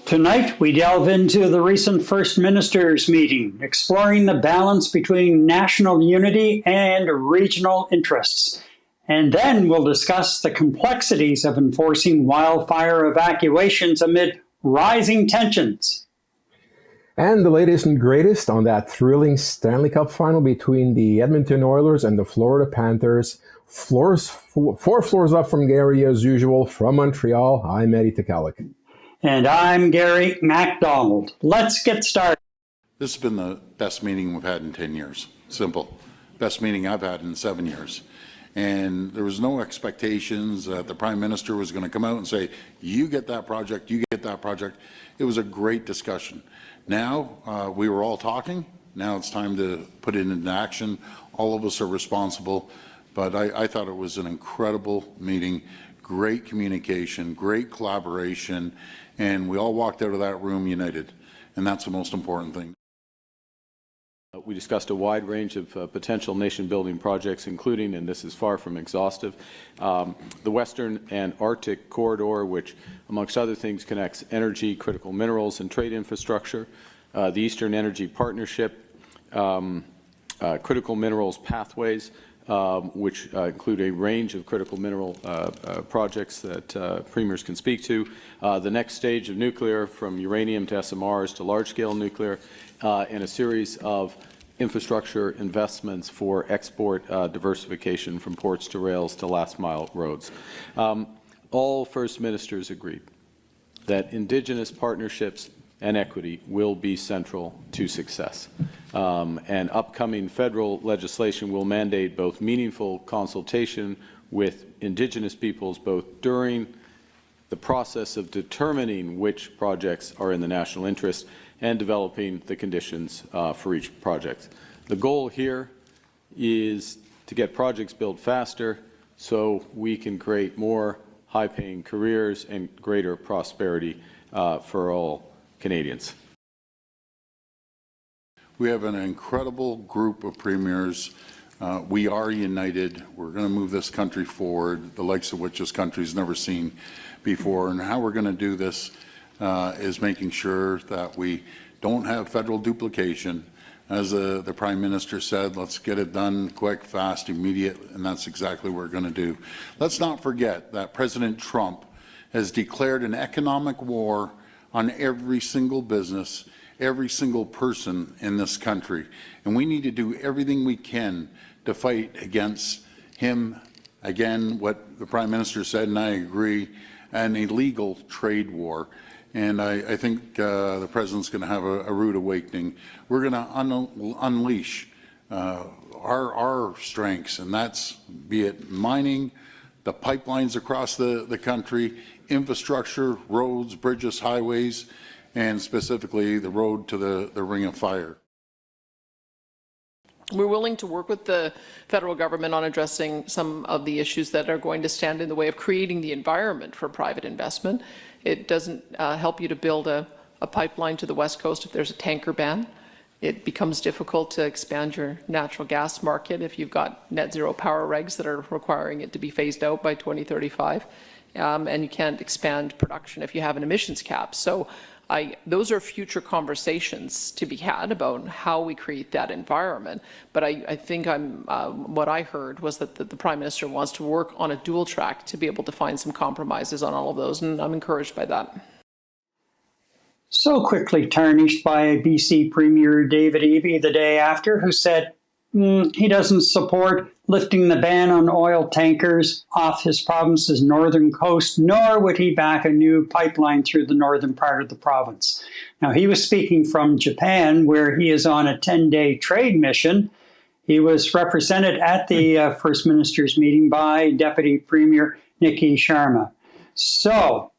Tonight, we delve into the recent First Ministers meeting, exploring the balance between national unity and regional interests. And then we'll discuss the complexities of enforcing wildfire evacuations amid rising tensions. And the latest and greatest on that thrilling Stanley Cup Final between the Edmonton Oilers and the Florida Panthers. Four floors up from Gary as usual. From Montreal, I'm Eddie Tekalik. And I'm Gary MacDonald. Let's get started. This has been the best meeting we've had in 10 years. Simple. Best meeting I've had in 7 years. And there was no expectations that the Prime Minister was going to come out and say, you get that project, you get that project. It was a great discussion. Now, we were all talking. Now it's time to put it into action. All of us are responsible. But I thought it was an incredible meeting. Great communication, great collaboration, and we all walked out of that room united, and that's the most important thing. We discussed a wide range of potential nation-building projects, including, and this is far from exhaustive, the Western and Arctic Corridor, which, amongst other things, connects energy, critical minerals, and trade infrastructure, the Eastern Energy Partnership, critical minerals pathways, which include a range of critical mineral projects that premiers can speak to, the next stage of nuclear from uranium to SMRs to large-scale nuclear, and a series of infrastructure investments for export diversification from ports to rails to last-mile roads. All First Ministers agreed that Indigenous partnerships and equity will be central to success. And upcoming federal legislation will mandate both meaningful consultation with Indigenous peoples, both during the process of determining which projects are in the national interest and developing the conditions for each project. The goal here is to get projects built faster so we can create more high-paying careers and greater prosperity for all Canadians. We have an incredible group of premiers. We are united. We're going to move this country forward, the likes of which this country's never seen before. And how we're going to do this is making sure that we don't have federal duplication. As the Prime Minister said, let's get it done quick, fast, immediate, and that's exactly what we're going to do. Let's not forget that President Trump has declared an economic war on every single business, every single person in this country. And we need to do everything we can to fight against him. Again, what the Prime Minister said, and I agree, an illegal trade war. And I think the President's going to have a rude awakening. We're going to unleash our strengths, and that's be it mining, the pipelines across the country, infrastructure, roads, bridges, highways, and specifically the road to the Ring of Fire. We're willing to work with the federal government on addressing some of the issues that are going to stand in the way of creating the environment for private investment. It doesn't help you to build a pipeline to the West Coast if there's a tanker ban. It becomes difficult to expand your natural gas market if you've got net zero power regs that are requiring it to be phased out by 2035. And you can't expand production if you have an emissions cap. So those are future conversations to be had about how we create that environment. But I think what I heard was that the Prime Minister wants to work on a dual track to be able to find some compromises on all of those, and I'm encouraged by that. So quickly tarnished by BC Premier David Eby the day after, who said he doesn't support lifting the ban on oil tankers off his province's northern coast, nor would he back a new pipeline through the northern part of the province. Now, he was speaking from Japan, where he is on a 10-day trade mission. He was represented at the First Ministers meeting by Deputy Premier Nikki Sharma. So,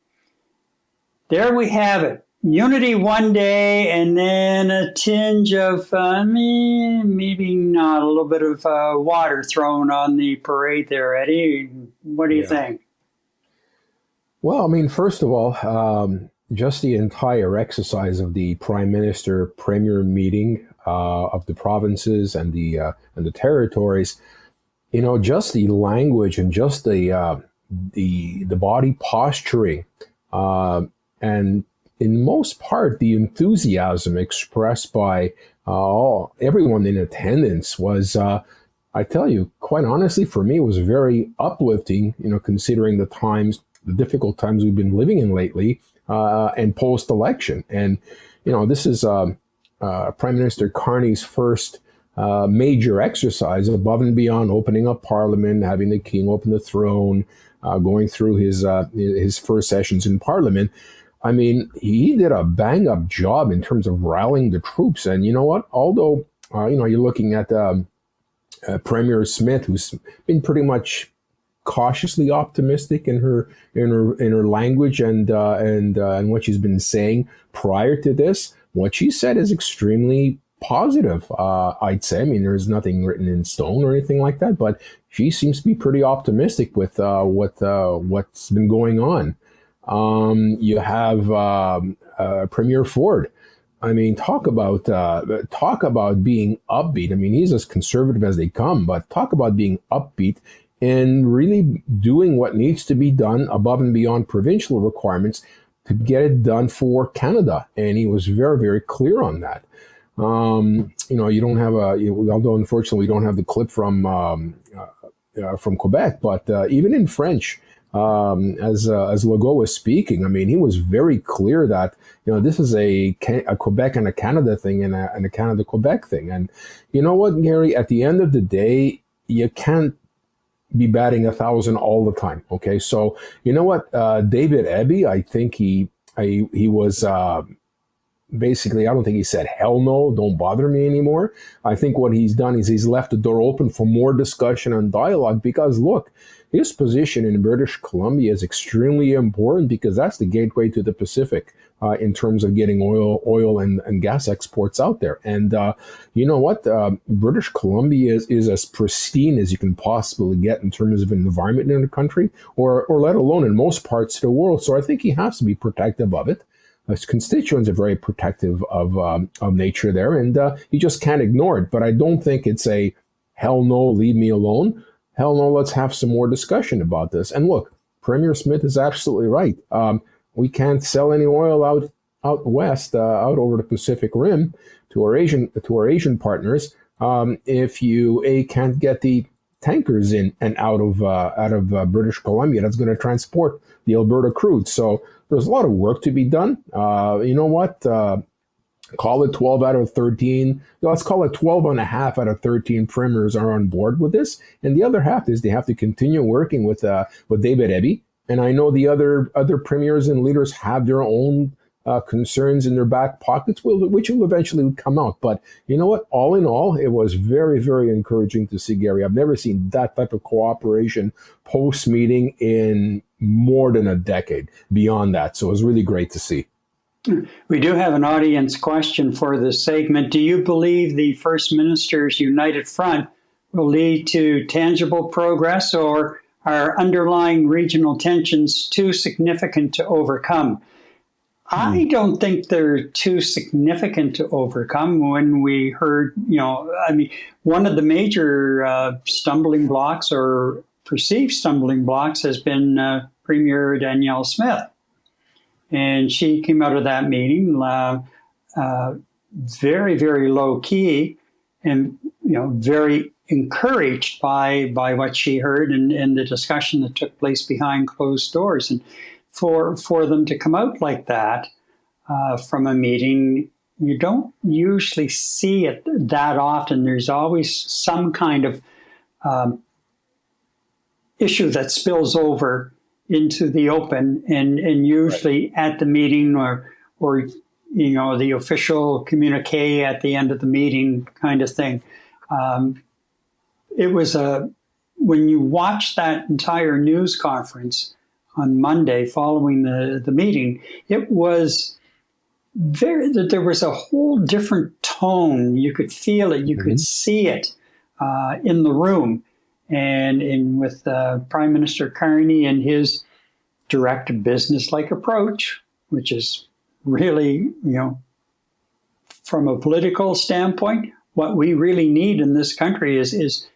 there we have it. Unity one day, and then a tinge of, maybe not, a little bit of water thrown on the parade there, Eddie. What do you think? Well, I mean, first of all, just the entire exercise of the Prime Minister Premier meeting of the provinces and the territories, you know, just the language and just the body posturing and in most part, the enthusiasm expressed by everyone in attendance was, I tell you, quite honestly, for me, it was very uplifting, considering the difficult times we've been living in lately, and post-election. And, this is Prime Minister Carney's first major exercise above and beyond opening up Parliament, having the King open the throne, going through his first sessions in Parliament. I mean, he did a bang-up job in terms of rallying the troops. And you know what? Although, you're looking at Premier Smith, who's been pretty much cautiously optimistic in her language and what she's been saying prior to this. What she said is extremely positive, I'd say. I mean, there's nothing written in stone or anything like that, but she seems to be pretty optimistic with what's been going on. You have Premier Ford. I mean, talk about being upbeat. I mean, he's as conservative as they come, but talk about being upbeat and really doing what needs to be done above and beyond provincial requirements to get it done for Canada. And he was very, very clear on that. You don't have although unfortunately we don't have the clip from Quebec, but even in French, as Legault was speaking, I mean, he was very clear that this is a Quebec and a Canada thing and a Canada Quebec thing. And you know what, Gary? At the end of the day, you can't be batting 1,000 all the time. Okay, so you know what, David Eby, I think he was. Basically, I don't think he said, hell no, don't bother me anymore. I think what he's done is he's left the door open for more discussion and dialogue because, look, his position in British Columbia is extremely important because that's the gateway to the Pacific in terms of getting oil and gas exports out there. And you know what? British Columbia is as pristine as you can possibly get in terms of an environment in the country, or let alone in most parts of the world. So I think he has to be protective of it. His constituents are very protective of nature there, and you just can't ignore it. But I don't think it's a hell no, leave me alone. Hell no, let's have some more discussion about this. And look, Premier Smith is absolutely right. We can't sell any oil out west, out over the Pacific Rim to our Asian partners if you can't get the tankers in and out of British Columbia that's going to transport the Alberta crude. So there's a lot of work to be done. You know what? Call it 12 out of 13. Let's call it 12 and a half out of 13 premiers are on board with this. And the other half is they have to continue working with David Eby. And I know the other premiers and leaders have their own concerns in their back pockets, which will eventually come out. But you know what? All in all, it was very, very encouraging to see, Gary. I've never seen that type of cooperation post-meeting in more than a decade, beyond that. So it was really great to see. We do have an audience question for this segment. Do you believe the First Minister's United Front will lead to tangible progress, or are underlying regional tensions too significant to overcome? I don't think they're too significant to overcome. When we heard, one of the major stumbling blocks or perceived stumbling blocks has been Premier Danielle Smith. And she came out of that meeting very, very low key and, very encouraged by what she heard and the discussion that took place behind closed doors. And for them to come out like that from a meeting, you don't usually see it that often. There's always some kind of issue that spills over into the open, and usually at the meeting or the official communique at the end of the meeting kind of thing. It was when you watch that entire news conference on Monday following the meeting, it was there was a whole different tone. You could feel it, you could see it in the room. And with Prime Minister Carney and his direct business-like approach, which is really, from a political standpoint, what we really need in this country is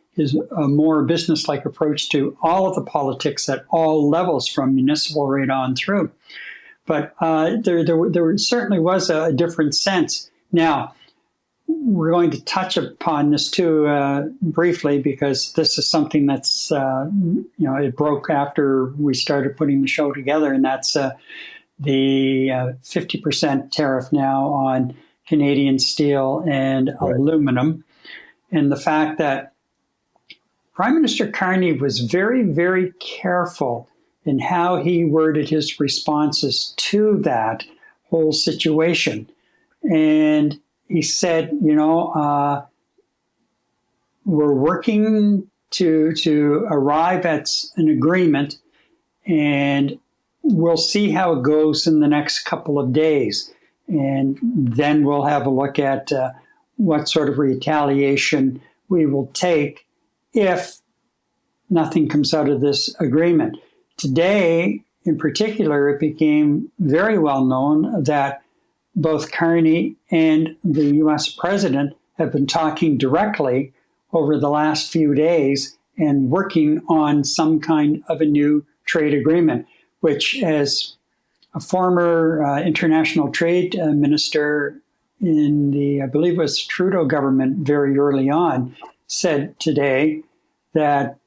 a more business-like approach to all of the politics at all levels, from municipal right on through. But there certainly was a different sense. Now, we're going to touch upon this too briefly, because this is something that's, it broke after we started putting the show together, and that's the 50% tariff now on Canadian steel and aluminum, and the fact that Prime Minister Carney was very, very careful in how he worded his responses to that whole situation. And he said, we're working to arrive at an agreement, and we'll see how it goes in the next couple of days. And then we'll have a look at what sort of retaliation we will take if nothing comes out of this agreement. Today, in particular, it became very well known that both Carney and the U.S. president have been talking directly over the last few days and working on some kind of a new trade agreement, which, as a former international trade minister in the, I believe it was Trudeau government very early on, said today that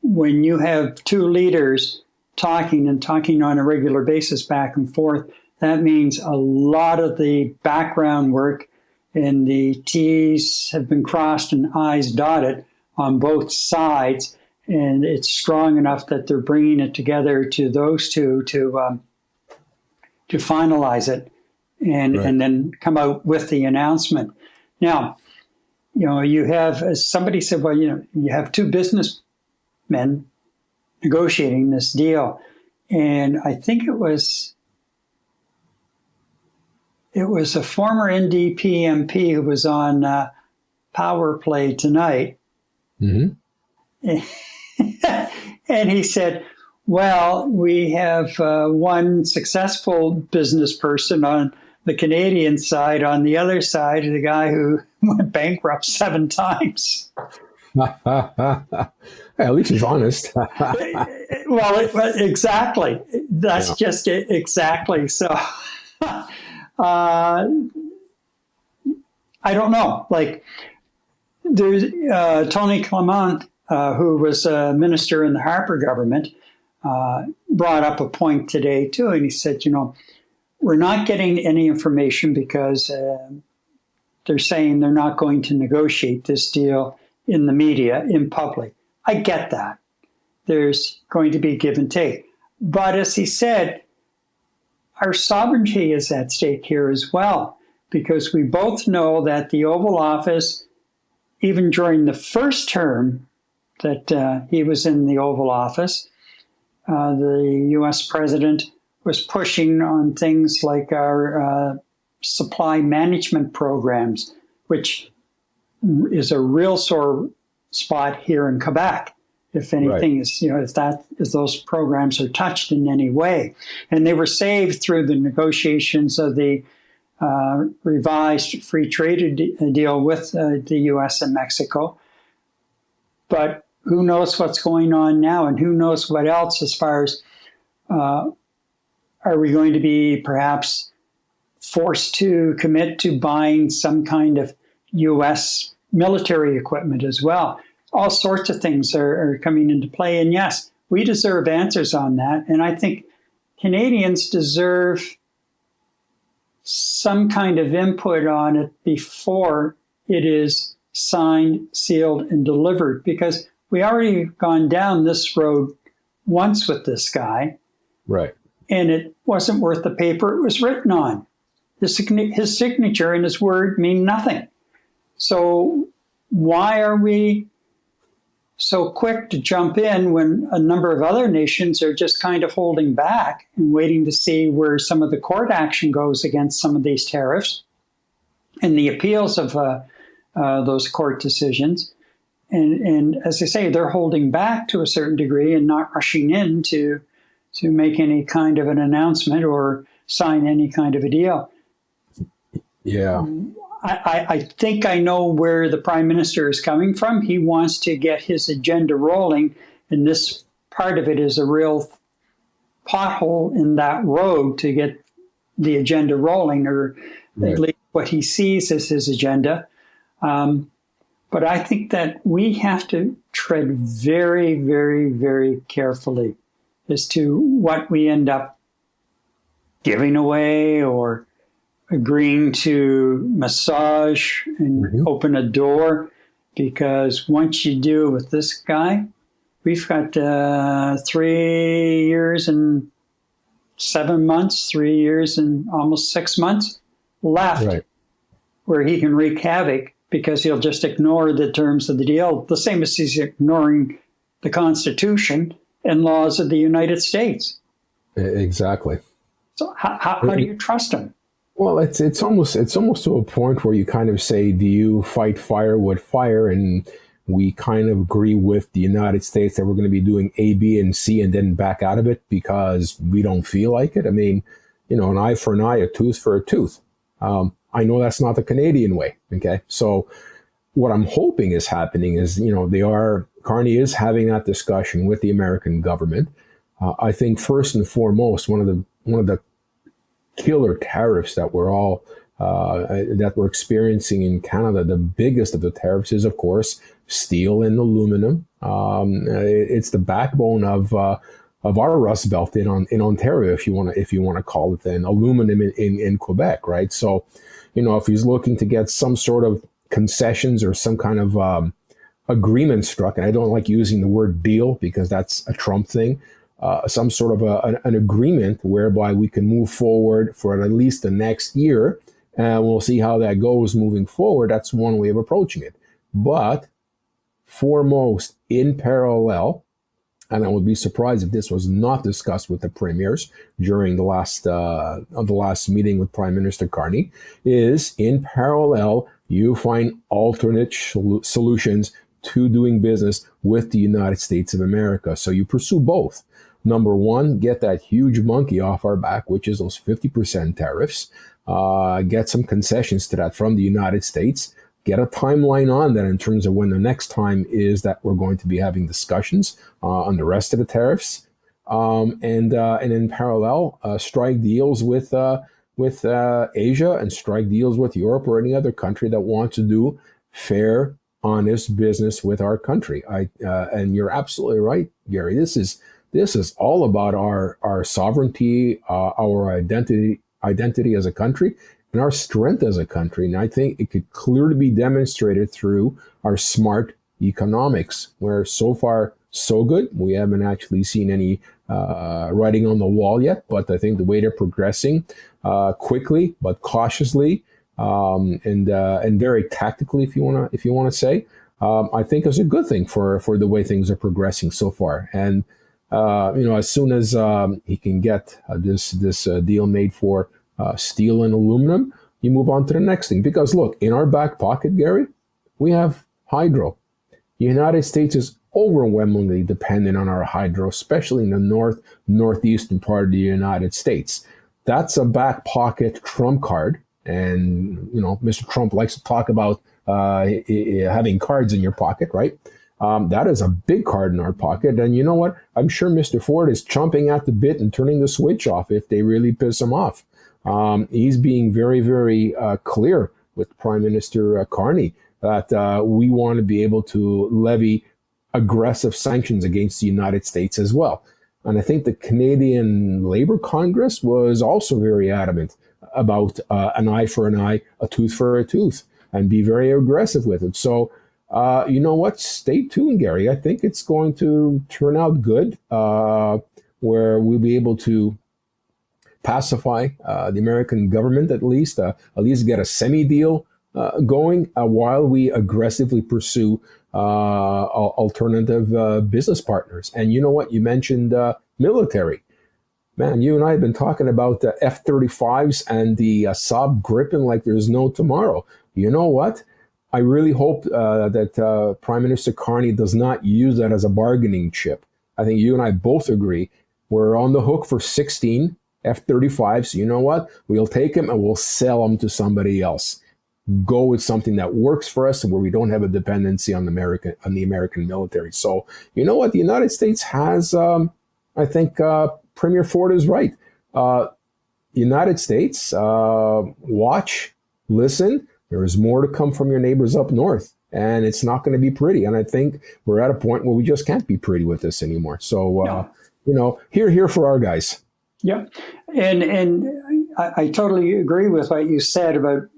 when you have two leaders talking on a regular basis back and forth, that means a lot of the background work and the T's have been crossed and I's dotted on both sides. And it's strong enough that they're bringing it together to those two to finalize it and then come out with the announcement. Now, you have, as somebody said, well, you have two businessmen negotiating this deal. And I think it was a former NDP MP who was on Power Play tonight. Mm-hmm. And he said, well, we have one successful business person on the Canadian side. On the other side, the guy who went bankrupt 7 times. At least he's honest. Well, exactly. That's just it. Exactly. So I don't know. Like, there's Tony Clement, who was a minister in the Harper government, brought up a point today too, and he said, we're not getting any information because they're saying they're not going to negotiate this deal in the media, in public. I get that. There's going to be give and take. But as he said, our sovereignty is at stake here as well, because we both know that the Oval Office, even during the first term that he was in the Oval Office, the U.S. president was pushing on things like our supply management programs, which is a real sore spot here in Quebec. If anything is, if those programs are touched in any way. And they were saved through the negotiations of the revised free trade deal with the U.S. and Mexico. But who knows what's going on now, and who knows what else as far as are we going to be perhaps forced to commit to buying some kind of U.S. military equipment as well. All sorts of things are coming into play. And yes, we deserve answers on that. And I think Canadians deserve some kind of input on it before it is signed, sealed, and delivered, because we already gone down this road once with this guy. Right. And it wasn't worth the paper it was written on. His signature and his word mean nothing. So why are we so quick to jump in when a number of other nations are just kind of holding back and waiting to see where some of the court action goes against some of these tariffs and the appeals of those court decisions? And as I say, they're holding back to a certain degree and not rushing in to make any kind of an announcement or sign any kind of a deal. Yeah. I think I know where the Prime Minister is coming from. He wants to get his agenda rolling, and this part of it is a real pothole in that road to get the agenda rolling, or at least what he sees as his agenda. But I think that we have to tread very, very, very carefully as to what we end up giving away or agreeing to massage and open a door. Because once you do with this guy, we've got 3 years and 7 months, 3 years and almost 6 months left where he can wreak havoc, because he'll just ignore the terms of the deal, the same as he's ignoring the Constitution and laws of the United States. Exactly. So how do you trust him? Well, it's almost to a point where you kind of say, do you fight fire with fire? And we kind of agree with the United States that we're going to be doing A, B, and C, and then back out of it because we don't feel like it. I mean, an eye for an eye, a tooth for a tooth. I know that's not the Canadian way. Okay. So what I'm hoping is happening is, Carney is having that discussion with the American government. I think first and foremost, one of the killer tariffs that we're experiencing in Canada, the biggest of the tariffs is, of course, steel and aluminum. It's the backbone of our Rust Belt in Ontario, if you want to call it, then aluminum in Quebec, right? So, if he's looking to get some sort of concessions or some kind of agreement struck, and I don't like using the word deal because that's a Trump thing, some sort of an agreement whereby we can move forward for at least the next year, and we'll see how that goes moving forward. That's one way of approaching it. But foremost, in parallel, and I would be surprised if this was not discussed with the premiers during the last meeting with Prime Minister Carney, is in parallel, you find alternate solutions to doing business with the United States of America. So you pursue both. Number one, get that huge monkey off our back, which is those 50% tariffs. Get some concessions to that from the United States. Get a timeline on that in terms of when the next time is that we're going to be having discussions on the rest of the tariffs. And in parallel, strike deals with Asia and strike deals with Europe or any other country that wants to do fair, honest business with our country. And you're absolutely right, Gary. This is all about our sovereignty, our identity as a country, and our strength as a country. And I think it could clearly be demonstrated through our smart economics, where so far, so good. We haven't actually seen any writing on the wall yet, but I think the way they're progressing quickly but cautiously and very tactically, if you want to say, I think is a good thing for the way things are progressing so far. And as soon as he can get this deal made for steel and aluminum, you move on to the next thing. Because look, in our back pocket, Gary, we have hydro. The United States is overwhelmingly dependent on our hydro, especially in the northeastern part of the United States. That's a back pocket trump card. And, Mr. Trump likes to talk about having cards in your pocket, right? That is a big card in our pocket. And you know what? I'm sure Mr. Ford is chomping at the bit and turning the switch off if they really piss him off. He's being very, very clear with Prime Minister Carney that we want to be able to levy aggressive sanctions against the United States as well. And I think the Canadian Labour Congress was also very adamant about an eye for an eye, a tooth for a tooth, and be very aggressive with it. So, you know what? Stay tuned, Gary. I think it's going to turn out good, where we'll be able to pacify the American government, at least get a semi-deal going while we aggressively pursue alternative business partners. And you know what? You mentioned military. Man, you and I have been talking about the F-35s and the Saab Gripen like there's no tomorrow. You know what? I really hope that Prime Minister Carney does not use that as a bargaining chip. I think you and I both agree we're on the hook for 16 F-35s. You know what? We'll take them and we'll sell them to somebody else. Go with something that works for us and where we don't have a dependency on the American military. So, you know what? The United States has, I think, Premier Ford is right. United States, watch, listen. There is more to come from your neighbors up north, and it's not going to be pretty. And I think we're at a point where we just can't be pretty with this anymore. So, here for our guys. Yep. And I totally agree with what you said about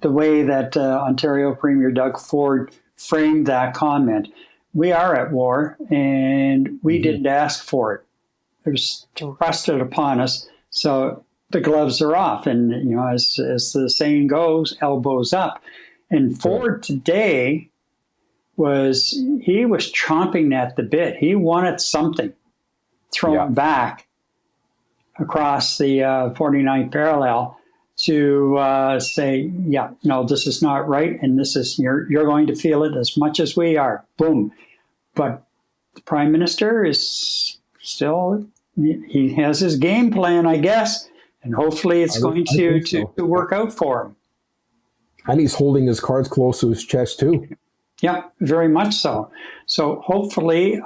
the way that Ontario Premier Doug Ford framed that comment. We are at war, and we didn't ask for it. It was thrusted upon us. So the gloves are off. And, as the saying goes, elbows up. And Ford today was chomping at the bit. He wanted something thrown back across the 49th parallel to say, this is not right. And this is, you're going to feel it as much as we are. Boom. But the Prime Minister is still, he has his game plan, I guess. And hopefully it's going to work out for him. And he's holding his cards close to his chest, too. Yeah, very much so. So hopefully,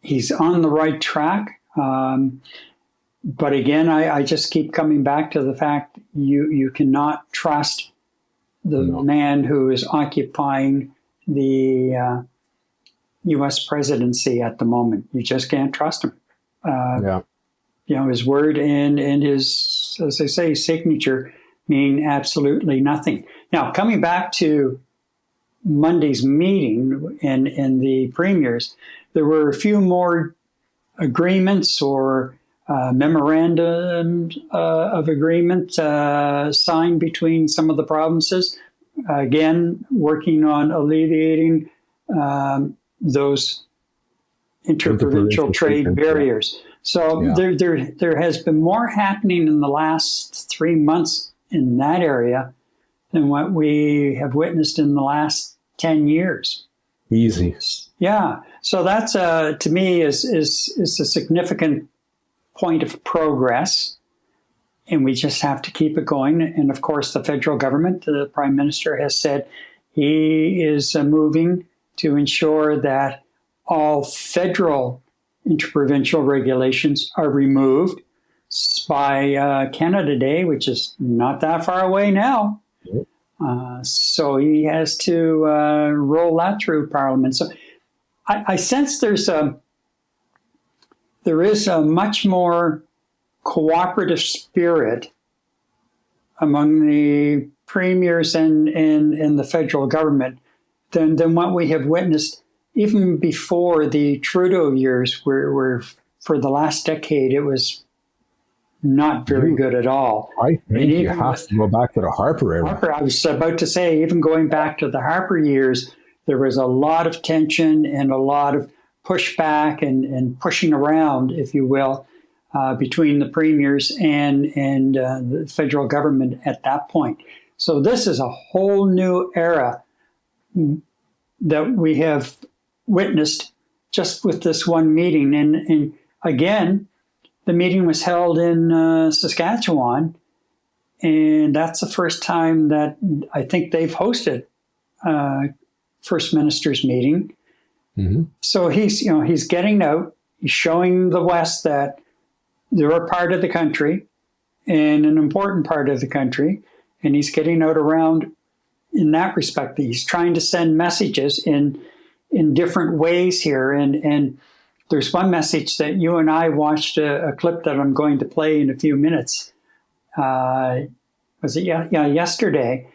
he's on the right track. But again, I just keep coming back to the fact you cannot trust the man who is occupying the U.S. presidency at the moment. You just can't trust him. His word and his, as I say, signature mean absolutely nothing. Now, coming back to Monday's meeting and the premiers, there were a few more agreements or memorandums of agreement signed between some of the provinces, again, working on alleviating those interprovincial trade barriers. So there has been more happening in the last 3 months in that area than what we have witnessed in the last 10 years. Easy. Yeah. So that's, to me, is a significant point of progress. And we just have to keep it going. And of course, the federal government, the Prime Minister has said he is moving to ensure that all federal interprovincial regulations are removed by Canada Day, which is not that far away now. So he has to roll that through Parliament. So I sense there is a much more cooperative spirit among the premiers and the federal government than what we have witnessed even before the Trudeau years, where for the last decade it was not very good at all. I think you have to go back to the Harper era. I was about to say, even going back to the Harper years, there was a lot of tension and a lot of pushback and pushing around, if you will, between the premiers and the federal government at that point. So this is a whole new era that we have witnessed just with this one meeting. And again, the meeting was held in Saskatchewan, and that's the first time that I think they've hosted First Minister's meeting. Mm-hmm. So he's getting out, he's showing the West that they're a part of the country and an important part of the country, and he's getting out around in that respect. He's trying to send messages in different ways here. And there's one message that you and I watched a clip that I'm going to play in a few minutes. Was it yesterday?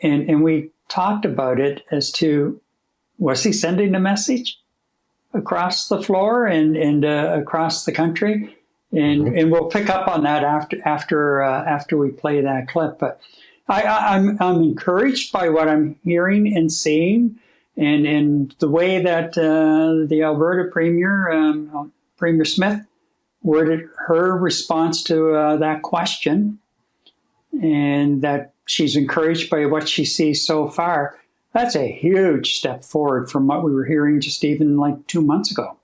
And we talked about it as to, was he sending a message across the floor and across the country? And we'll pick up on that after we play that clip. But I'm encouraged by what I'm hearing and seeing. And the way that the Alberta Premier, Premier Smith, worded her response to that question, and that she's encouraged by what she sees so far, that's a huge step forward from what we were hearing just even like 2 months ago.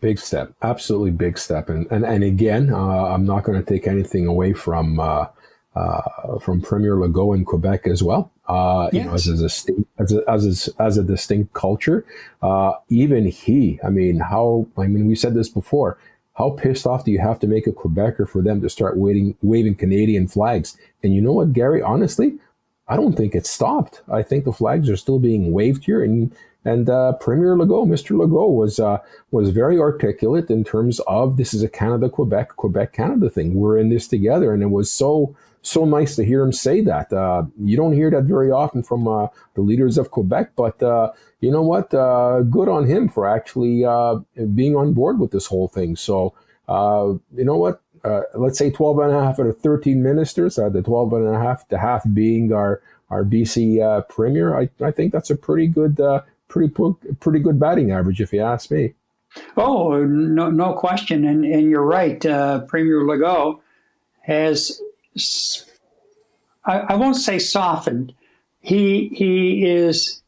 Big step, absolutely big step. And again, I'm not going to take anything away from Premier Legault in Quebec as well. Yes. As a distinct culture. Even he, we said this before. How pissed off do you have to make a Quebecer for them to start waving Canadian flags? And you know what, Gary? Honestly, I don't think it's stopped. I think the flags are still being waved here, and Premier Legault, Mr. Legault, was very articulate in terms of this is a Quebec Canada thing. We're in this together, and it was so nice to hear him say that. You don't hear that very often from the leaders of Quebec, but you know what? Good on him for actually being on board with this whole thing. So you know what? Let's say 12 and a half out of 13 ministers, the 12 and a half, the half being our BC premier. I think that's a pretty good batting average, if you ask me. Oh, no question. And you're right. Premier Legault has, I won't say softened. He is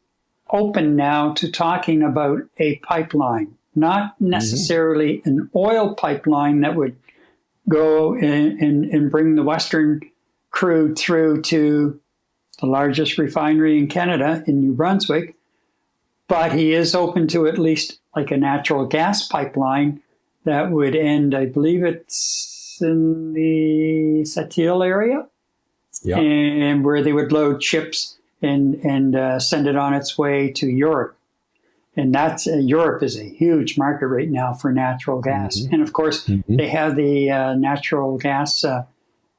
open now to talking about a pipeline, not necessarily an oil pipeline that would go and bring the Western crude through to the largest refinery in Canada, in New Brunswick. But he is open to at least like a natural gas pipeline that would end, I believe it's in the Sept-Îles area, yeah, and where they would load ships and send it on its way to Europe. And that's Europe is a huge market right now for natural gas. And of course, they have the natural gas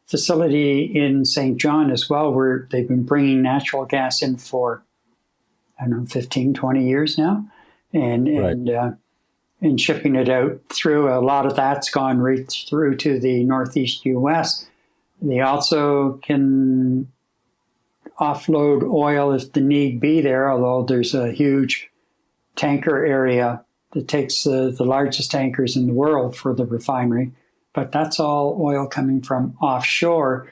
facility in St. John as well, where they've been bringing natural gas in for, I don't know, 15, 20 years now, and shipping it out through. A lot of that's gone right through to the Northeast U.S. They also can offload oil if the need be there, although there's a huge tanker area that takes the largest tankers in the world for the refinery. But that's all oil coming from offshore,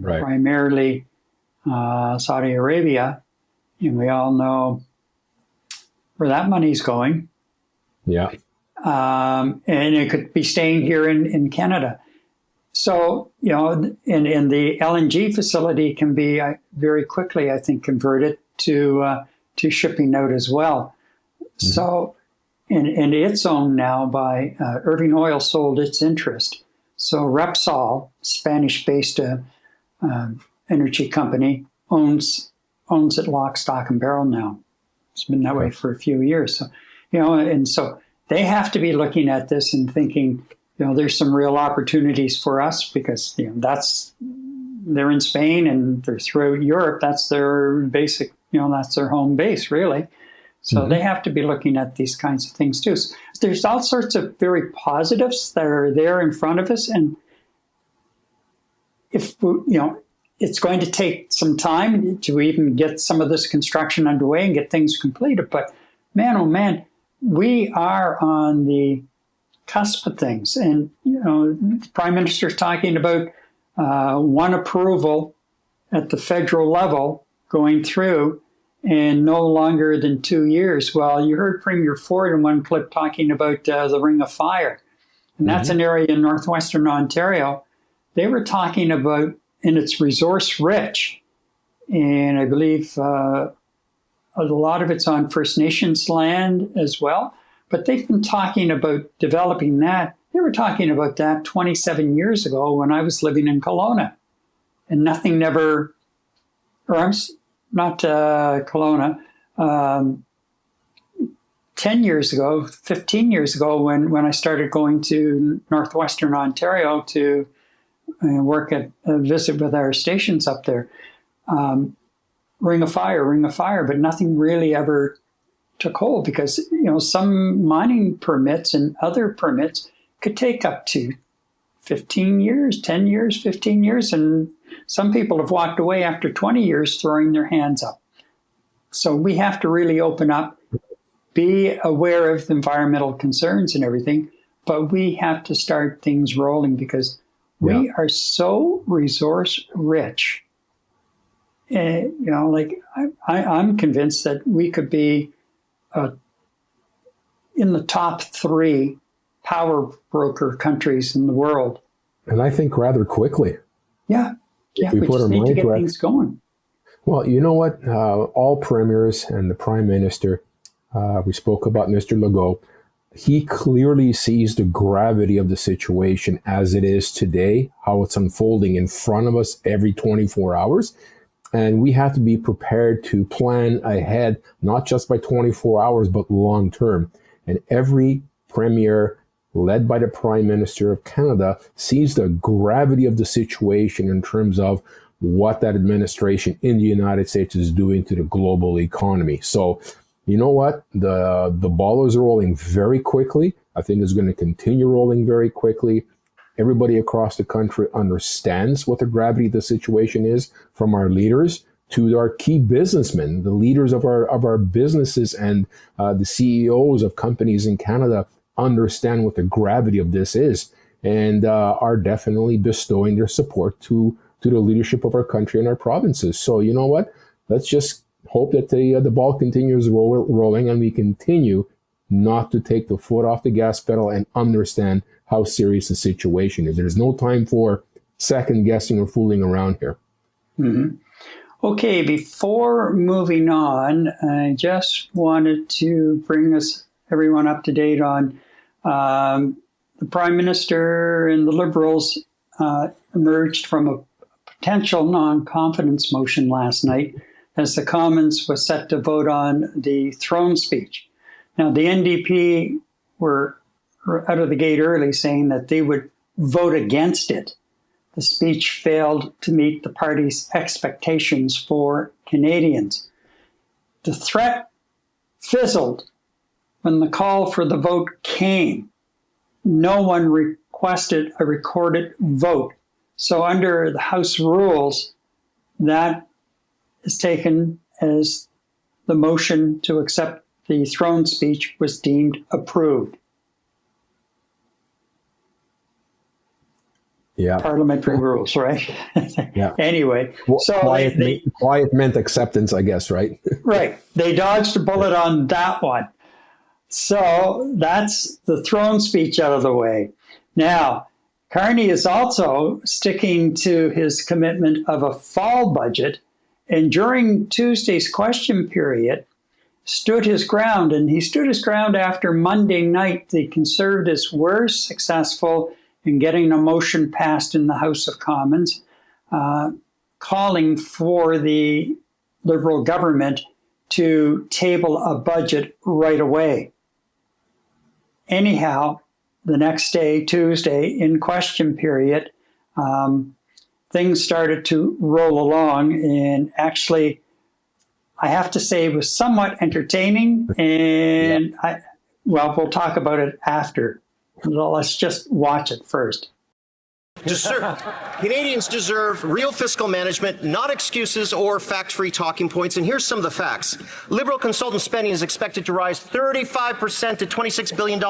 primarily Saudi Arabia. And we all know where that money's going. Yeah. And it could be staying here in Canada. So, you know, and the LNG facility can be very quickly, I think, converted to shipping out as well. So, and it's owned now by Irving Oil sold its interest. So Repsol, Spanish-based energy company, owns it lock, stock, and barrel now. It's been that way for a few years. So, you know, and so they have to be looking at this and thinking, you know, there's some real opportunities for us because, you know, they're in Spain and they're throughout Europe. That's their basic, you know, that's their home base, really. So they have to be looking at these kinds of things too. So there's all sorts of very positives that are there in front of us. And if, you know, it's going to take some time to even get some of this construction underway and get things completed. But man, oh man, we are on the cusp of things. And, you know, the Prime Minister's talking about one approval at the federal level going through and no longer than 2 years. Well, you heard Premier Ford in one clip talking about the Ring of Fire. And that's an area in northwestern Ontario. They were talking about, and it's resource rich. And I believe a lot of it's on First Nations land as well. But they've been talking about developing that. They were talking about that 27 years ago when I was living in Kelowna. And nothing never, or I'm not Kelowna, 10 years ago, 15 years ago, when I started going to northwestern Ontario to work at visit with our stations up there. Ring of fire, but nothing really ever took hold because, you know, some mining permits and other permits could take up to 15 years, 10 years, 15 years. And some people have walked away after 20 years throwing their hands up. So we have to really open up, be aware of environmental concerns and everything, but we have to start things rolling because we are so resource rich. You know, like I'm convinced that we could be in the top 3 power broker countries in the world. And I think rather quickly. Yeah, we just need to get things going. Well, you know what? All premiers and the Prime Minister, we spoke about Mr. Legault, he clearly sees the gravity of the situation as it is today, how it's unfolding in front of us every 24 hours. And we have to be prepared to plan ahead, not just by 24 hours, but long term. And every premier, led by the Prime Minister of Canada, sees the gravity of the situation in terms of what that administration in the United States is doing to the global economy. So, you know what? The ball is rolling very quickly. I think it's going to continue rolling very quickly. Everybody across the country understands what the gravity of the situation is, from our leaders to our key businessmen, the leaders of our businesses, and the CEOs of companies in Canada understand what the gravity of this is, and are definitely bestowing their support to the leadership of our country and our provinces. So you know what? Let's just hope that the ball continues rolling, and we continue not to take the foot off the gas pedal and understand how serious the situation is. There's no time for second guessing or fooling around here. Mm-hmm. Okay, before moving on, I just wanted to bring everyone up to date on the Prime Minister and the Liberals emerged from a potential non-confidence motion last night as the Commons was set to vote on the throne speech. Now, the NDP were out of the gate early saying that they would vote against it. The speech failed to meet the party's expectations for Canadians. The threat fizzled when the call for the vote came. No one requested a recorded vote. So under the House rules, that is taken as the motion to accept the throne speech was deemed approved. Yeah. Parliamentary rules, right? Yeah. Anyway, so quiet meant acceptance, I guess, right? Right. They dodged a bullet on that one. So that's the throne speech out of the way. Now, Carney is also sticking to his commitment of a fall budget, and during Tuesday's question period, stood his ground. And he stood his ground after Monday night. The Conservatives were successful in getting a motion passed in the House of Commons, calling for the Liberal government to table a budget right away. Anyhow, the next day, Tuesday, in question period, things started to roll along, and actually, I have to say, it was somewhat entertaining, and we'll talk about it after. Let's just watch it first. Canadians deserve real fiscal management, not excuses or fact-free talking points. And here's some of the facts. Liberal consultant spending is expected to rise 35% to $26 billion,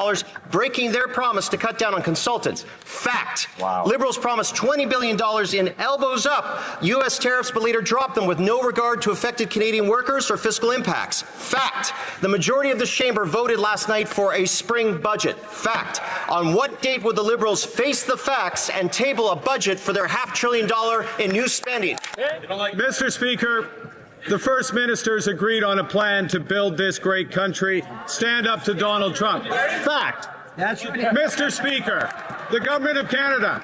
breaking their promise to cut down on consultants. Fact. Wow. Liberals promised $20 billion in elbows up U.S. tariffs, but later dropped them with no regard to affected Canadian workers or fiscal impacts. Fact. The majority of this chamber voted last night for a spring budget. Fact. On what date would the Liberals face the facts and table a budget for their $500 billion in new spending? Mr. Speaker, the First Minister's agreed on a plan to build this great country. Stand up to Donald Trump. Fact. Mr. Speaker, the Government of Canada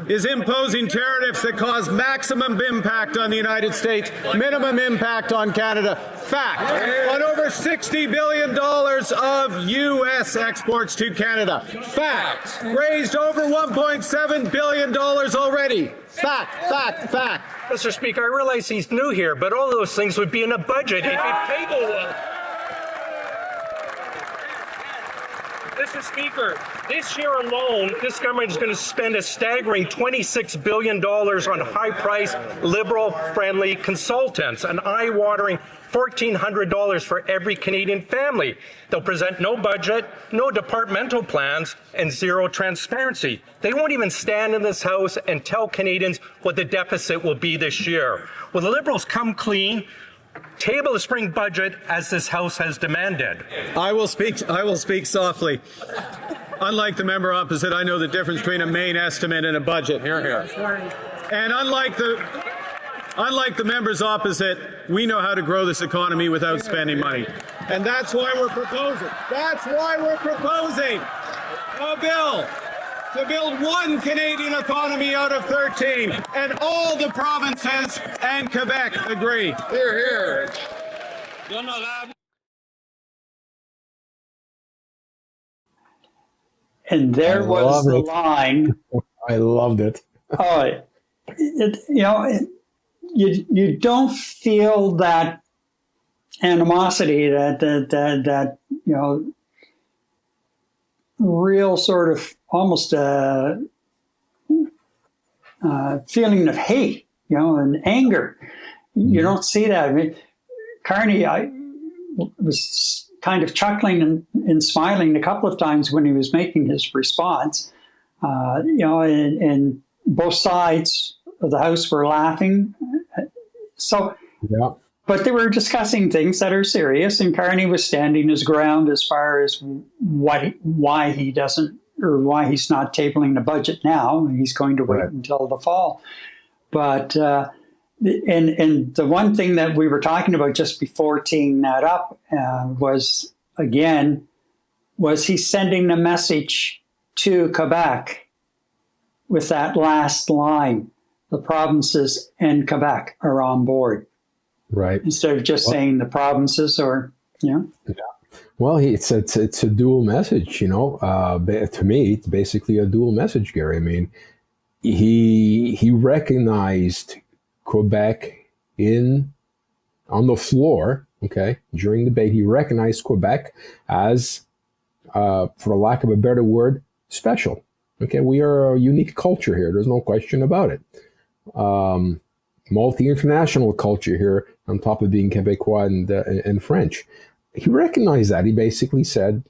is imposing tariffs that cause maximum impact on the United States, minimum impact on Canada. Fact. On over $60 billion of U.S. exports to Canada. Fact. Raised over $1.7 billion already. Fact, fact, fact. Mr. Speaker, I realize he's new here, but all those things would be in a budget if you table one. Mr. Speaker, this year alone, this government is going to spend a staggering $26 billion on high-priced, liberal-friendly consultants, an eye-watering $1,400 for every Canadian family. They'll present no budget, no departmental plans, and zero transparency. They won't even stand in this House and tell Canadians what the deficit will be this year. Will the Liberals come clean? Table a spring budget as this House has demanded. I will speak softly. Unlike the member opposite, I know the difference between a main estimate and a budget. Here, here. And unlike the Unlike the members opposite, we know how to grow this economy without spending money. And that's why we're proposing. That's why we're proposing a bill to build one Canadian economy out of 13. And all the provinces and Quebec agree. Hear, hear. And there was the line. I loved it. Oh, you don't feel that animosity, that real sort of almost feeling of hate, and anger. You don't see that. I mean, Carney, I was kind of chuckling and smiling a couple of times when he was making his response. And both sides of the House were laughing. So, yeah. But they were discussing things that are serious, and Carney was standing his ground as far as why he's not tabling the budget now. He's going to wait until the fall. But and the one thing that we were talking about just before teeing that up was he sending a message to Quebec with that last line: the provinces and Quebec are on board. Right. Instead of just saying the provinces or, Yeah. Well, it's a dual message, to me, it's basically a dual message, Gary. I mean, he recognized Quebec on the floor, okay, during the debate. He recognized Quebec as, for lack of a better word, special. Okay, we are a unique culture here. There's no question about it. Multi-international culture here, on top of being Quebecois and French. He recognized that. He basically said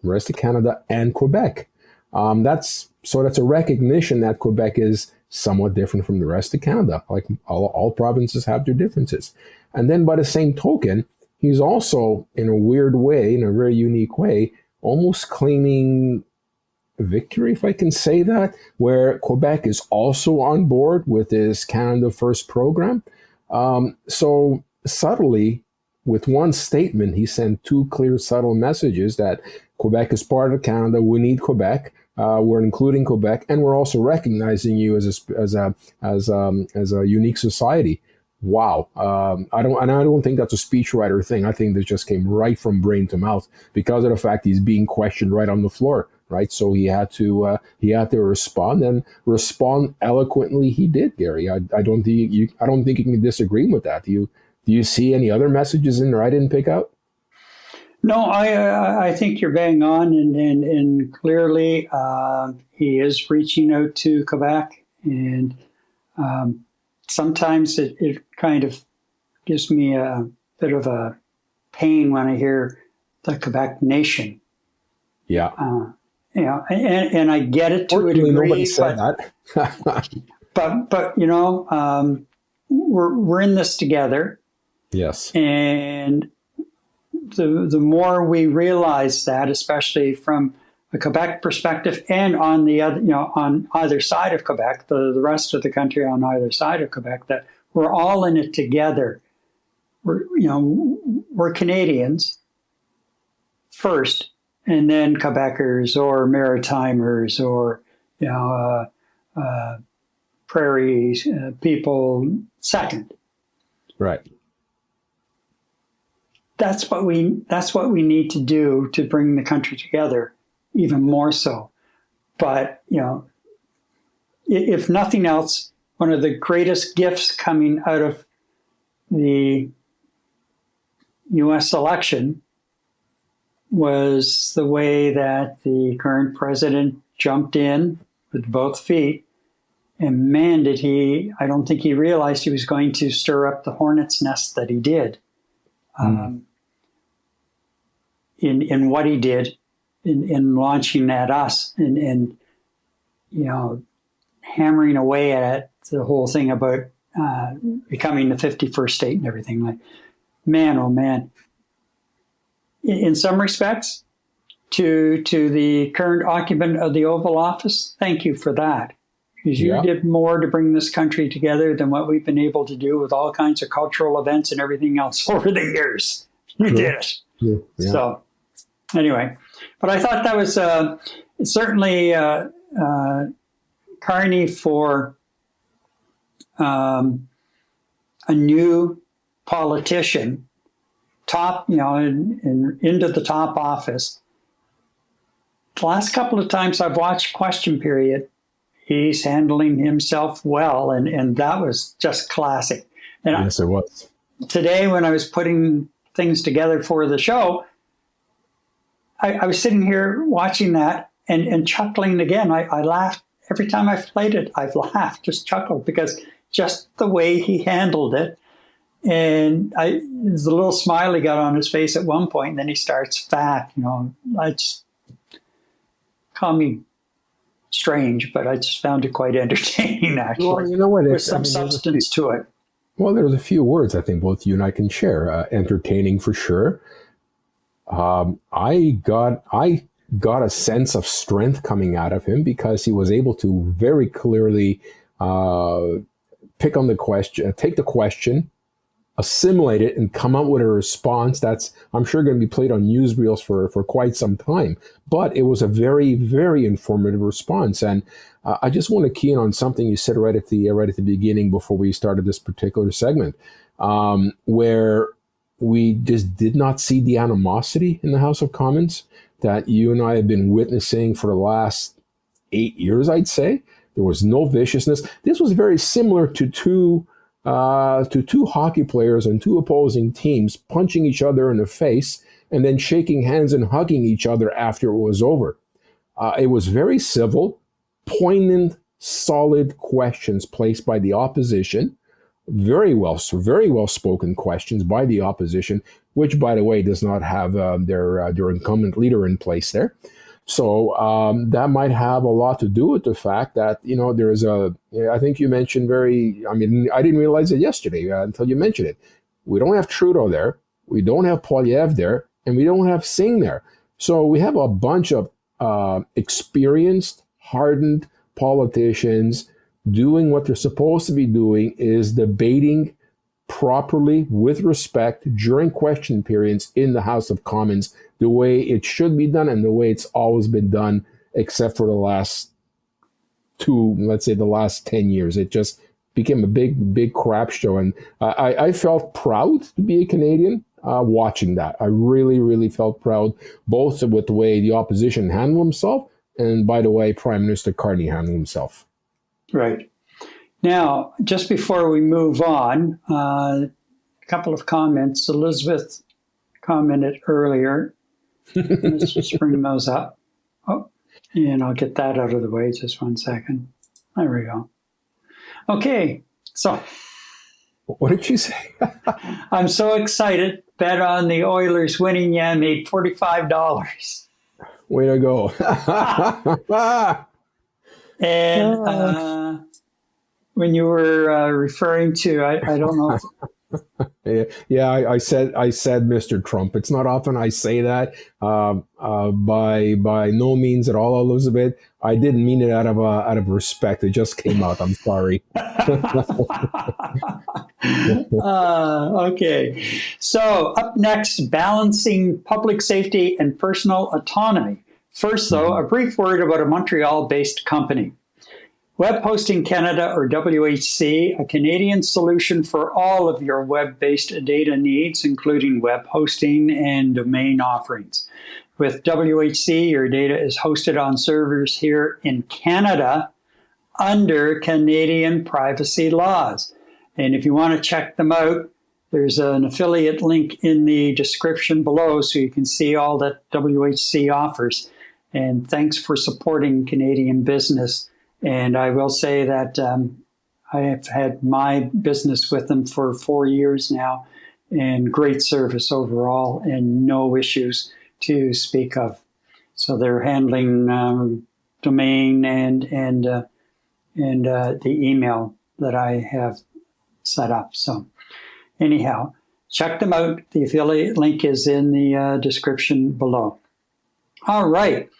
the rest of Canada and Quebec. That's a recognition that Quebec is somewhat different from the rest of Canada. Like all provinces have their differences. And then by the same token, he's also, in a weird way, in a very unique way, almost claiming victory, if I can say that, where Quebec is also on board with this Canada First program. So subtly, with one statement, he sent two clear, subtle messages that Quebec is part of Canada. We need Quebec. We're including Quebec, and we're also recognizing you as a unique society. Wow. I don't think that's a speechwriter thing. I think this just came right from brain to mouth because of the fact he's being questioned right on the floor. Right, so he had to respond, and respond eloquently. He did, Gary. I don't think you can disagree with that. Do you see any other messages in there I didn't pick out? No, I think you're bang on, and clearly he is reaching out to Quebec, and sometimes it kind of gives me a bit of a pain when I hear the Quebec nation. Yeah. And I get it to a degree. Nobody said that. but we're in this together. Yes. And the more we realize that, especially from a Quebec perspective, and on the other, on either side of Quebec, the rest of the country on either side of Quebec, that we're all in it together. We're Canadians first, and then Quebecers or Maritimers or prairie people second. Right. That's what we need to do to bring the country together, even more so. But if nothing else, one of the greatest gifts coming out of the U.S. election was the way that the current president jumped in with both feet, and man, I don't think he realized he was going to stir up the hornet's nest that he did. In what he did in launching at us and hammering away at the whole thing about becoming the 51st state and everything. Like, man, oh man. In some respects, to the current occupant of the Oval Office, thank you for that. because you did more to bring this country together than what we've been able to do with all kinds of cultural events and everything else over the years. You did it. Yeah. So anyway, but I thought that was certainly Carney for a new politician, top, into the top office. The last couple of times I've watched Question Period, he's handling himself well, and that was just classic. And yes, it was. Today, when I was putting things together for the show, I was sitting here watching that and chuckling again. I laughed every time I've played it. I've laughed, just chuckled, because just the way he handled it. And there's a little smile he got on his face at one point, and then he starts fat. I just call me strange, but I just found it quite entertaining, actually. Well, you know what? There's some substance to it. Well, there's a few words I think both you and I can share. Entertaining for sure. I got a sense of strength coming out of him because he was able to very clearly pick on the question, take the question, assimilate it, and come up with a response that's, I'm sure, going to be played on newsreels for quite some time. But it was a very, very informative response. And I just want to key in on something you said right at the beginning before we started this particular segment, where we just did not see the animosity in the House of Commons that you and I have been witnessing for the last 8 years, I'd say. There was no viciousness. This was very similar to two hockey players on two opposing teams punching each other in the face and then shaking hands and hugging each other after it was over. It was very civil, poignant, solid questions placed by the opposition. Very well spoken questions by the opposition, which, by the way, does not have their incumbent leader in place there. So that might have a lot to do with the fact that, there's I think you mentioned I didn't realize it yesterday until you mentioned it. We don't have Trudeau there. We don't have Poilievre there, and we don't have Singh there. So we have a bunch of experienced, hardened politicians doing what they're supposed to be doing, is debating properly with respect during question periods in the House of Commons, the way it should be done and the way it's always been done, except for the last 10 years. It just became a big crap show. And I felt proud to be a Canadian watching that. I really, really felt proud, both with the way the opposition handled himself and, by the way, Prime Minister Carney handled himself. Right. Now, just before we move on, a couple of comments. Elizabeth commented earlier. Let's just bring those up. Oh, and I'll get that out of the way. Just 1 second. There we go. Okay, so. What did you say? I'm so excited. Bet on the Oilers winning. Yeah, I made $45. Way to go. And when you were referring to, I don't know. I said Mr. Trump. It's not often I say that. By no means at all, Elizabeth. I didn't mean it out of respect. It just came out. I'm sorry. Okay. So up next, balancing public safety and personal autonomy. First, though, a brief word about a Montreal-based company. Web Hosting Canada, or WHC, a Canadian solution for all of your web-based data needs, including web hosting and domain offerings. With WHC, your data is hosted on servers here in Canada under Canadian privacy laws. And if you want to check them out, there's an affiliate link in the description below so you can see all that WHC offers. And thanks for supporting Canadian business. And I will say that I have had my business with them for 4 years now, and great service overall and no issues to speak of. So they're handling domain and the email that I have set up. So anyhow, check them out. The affiliate link is in the description below. All right.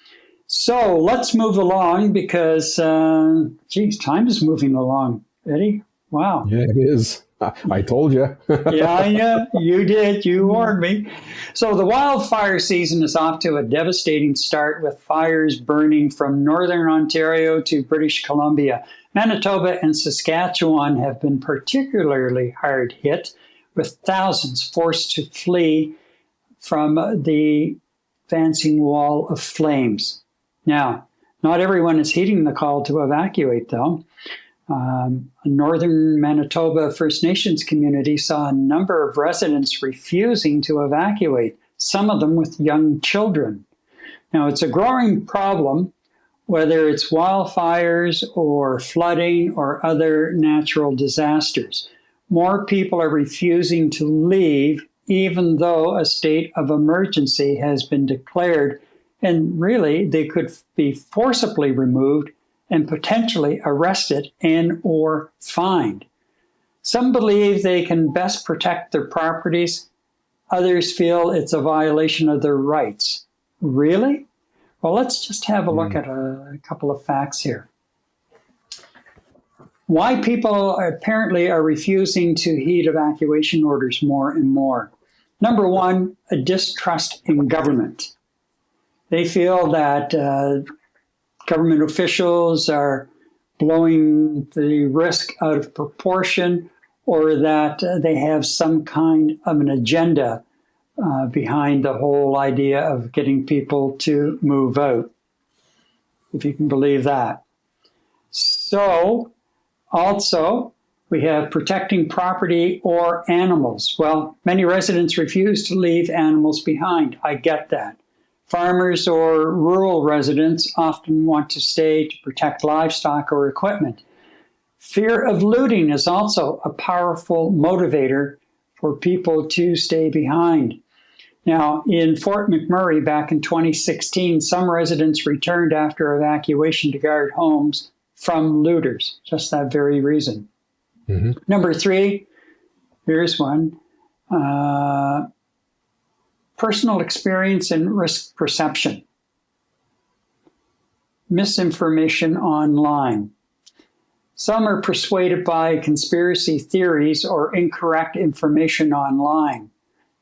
So let's move along because, time is moving along, Eddie. Wow. Yeah, it is. I told you. Yeah, you did. You warned me. So the wildfire season is off to a devastating start with fires burning from northern Ontario to British Columbia. Manitoba and Saskatchewan have been particularly hard hit, with thousands forced to flee from the advancing wall of flames. Now, not everyone is heeding the call to evacuate, though. A northern Manitoba First Nations community saw a number of residents refusing to evacuate, some of them with young children. Now, it's a growing problem, whether it's wildfires or flooding or other natural disasters. More people are refusing to leave, even though a state of emergency has been declared, and really they could be forcibly removed and potentially arrested and or fined. Some believe they can best protect their properties. Others feel it's a violation of their rights. Really? Well, let's just have a look at a couple of facts here. Why people apparently are refusing to heed evacuation orders more and more. Number one, a distrust in government. They feel that government officials are blowing the risk out of proportion, or that they have some kind of an agenda behind the whole idea of getting people to move out, if you can believe that. So, also, we have protecting property or animals. Well, many residents refuse to leave animals behind. I get that. Farmers or rural residents often want to stay to protect livestock or equipment. Fear of looting is also a powerful motivator for people to stay behind. Now, in Fort McMurray back in 2016, some residents returned after evacuation to guard homes from looters, just that very reason. Mm-hmm. Number three, here's one. Personal experience and risk perception. Misinformation online. Some are persuaded by conspiracy theories or incorrect information online,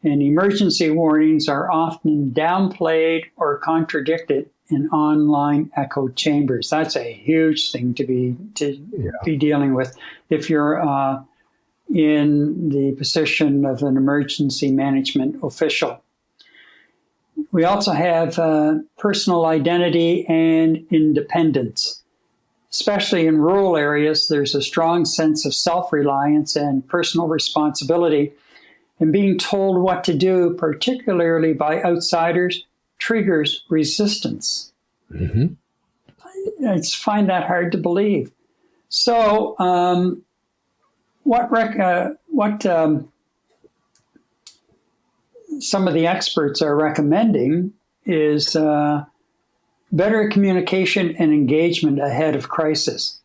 and emergency warnings are often downplayed or contradicted in online echo chambers. That's a huge thing to be dealing with if you're in the position of an emergency management official. We also have personal identity and independence. Especially in rural areas, there's a strong sense of self-reliance and personal responsibility, and being told what to do, particularly by outsiders, triggers resistance. Mm-hmm. I find that hard to believe. So, what some of the experts are recommending is better communication and engagement ahead of crisis.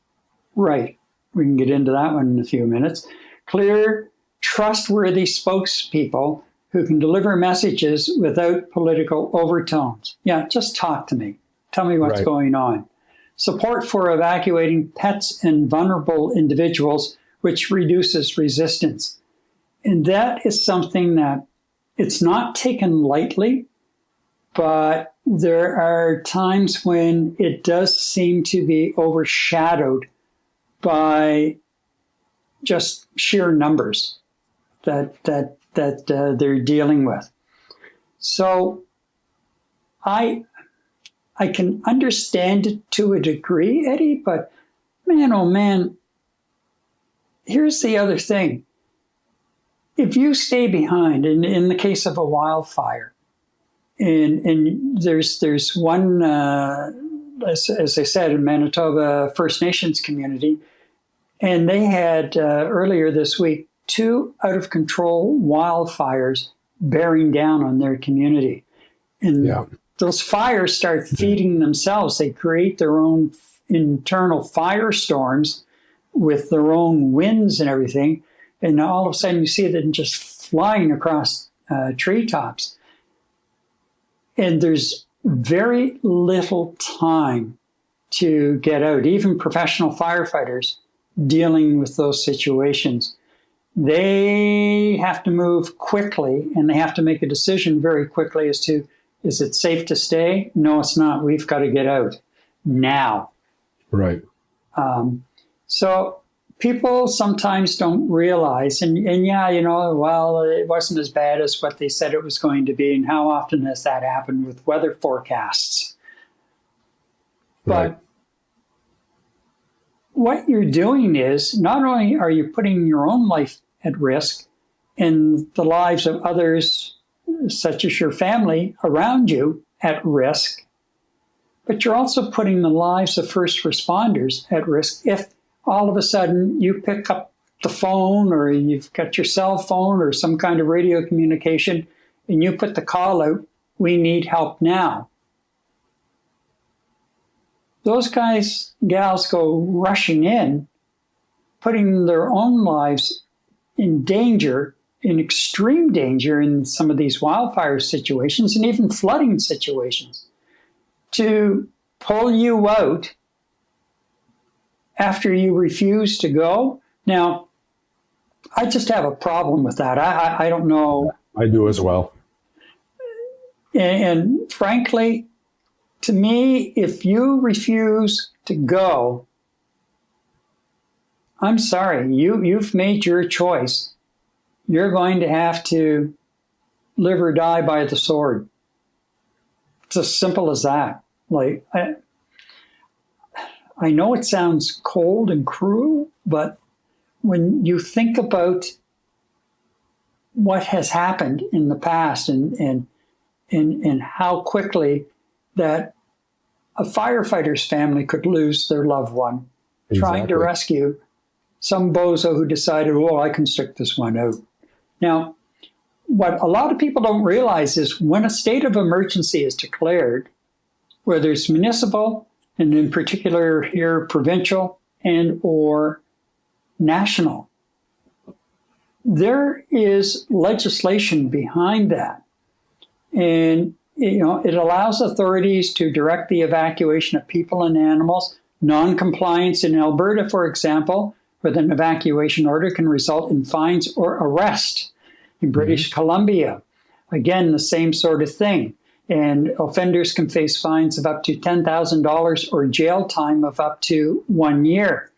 Right. We can get into that one in a few minutes. Clear, trustworthy spokespeople who can deliver messages without political overtones. Yeah, just talk to me. Tell me what's going on. Support for evacuating pets and vulnerable individuals, which reduces resistance. And that is something that it's not taken lightly, but there are times when it does seem to be overshadowed by just sheer numbers that they're dealing with. So I can understand it to a degree, Eddie, but man, oh man, here's the other thing. If you stay behind, in the case of a wildfire, and there's one, as I said, in Manitoba First Nations community, and they had earlier this week 2 out-of-control wildfires bearing down on their community. And those fires start feeding themselves. They create their own internal firestorms with their own winds and everything. And all of a sudden you see them just flying across treetops. And there's very little time to get out. Even professional firefighters dealing with those situations, they have to move quickly, and they have to make a decision very quickly as to, is it safe to stay? No, it's not. We've got to get out now. Right. So people sometimes don't realize, and yeah, well, it wasn't as bad as what they said it was going to be. And how often has that happened with weather forecasts? Right. But what you're doing is, not only are you putting your own life at risk and the lives of others, such as your family around you, at risk, but you're also putting the lives of first responders at risk if all of a sudden you pick up the phone, or you've got your cell phone or some kind of radio communication, and you put the call out, "We need help now." Those guys, gals go rushing in, putting their own lives in danger, in extreme danger in some of these wildfire situations and even flooding situations, to pull you out after you refuse to go. Now, I just have a problem with that. I don't know. I do as well. And frankly, to me, if you refuse to go, I'm sorry, you've made your choice. You're going to have to live or die by the sword. It's as simple as that. Like, I know it sounds cold and cruel, but when you think about what has happened in the past and how quickly that a firefighter's family could lose their loved one trying to rescue some bozo who decided, "Oh, I can stick this one out." Now, what a lot of people don't realize is when a state of emergency is declared, whether it's municipal, and in particular here provincial and or national, there is legislation behind that. And it allows authorities to direct the evacuation of people and animals. Non-compliance in Alberta, for example, with an evacuation order can result in fines or arrest. In British Columbia, again, the same sort of thing. And offenders can face fines of up to $10,000 or jail time of up to 1 year.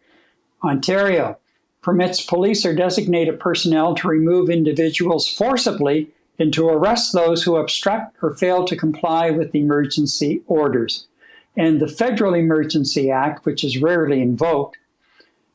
Ontario permits police or designated personnel to remove individuals forcibly and to arrest those who obstruct or fail to comply with emergency orders. And the Federal Emergency Act, which is rarely invoked,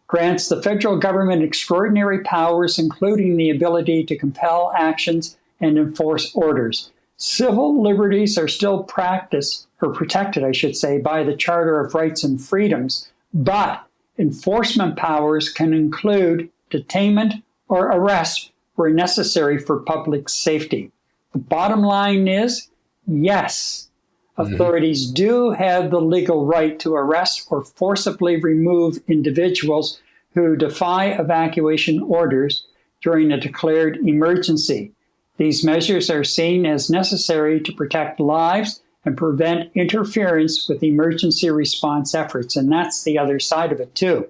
grants the federal government extraordinary powers, including the ability to compel actions and enforce orders. Civil liberties are still practiced, or protected, I should say, by the Charter of Rights and Freedoms, but enforcement powers can include detainment or arrest where necessary for public safety. The bottom line is, yes, authorities do have the legal right to arrest or forcibly remove individuals who defy evacuation orders during a declared emergency. These measures are seen as necessary to protect lives and prevent interference with emergency response efforts. And that's the other side of it, too.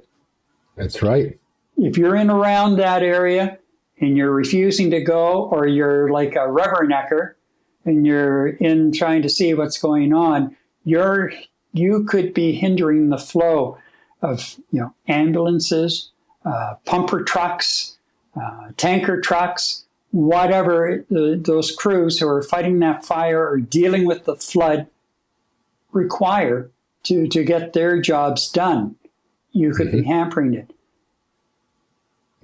That's right. If you're in around that area and you're refusing to go, or you're like a rubbernecker and you're in trying to see what's going on, you could be hindering the flow of ambulances, pumper trucks, tanker trucks, whatever those crews who are fighting that fire or dealing with the flood require to get their jobs done. You could be hampering it.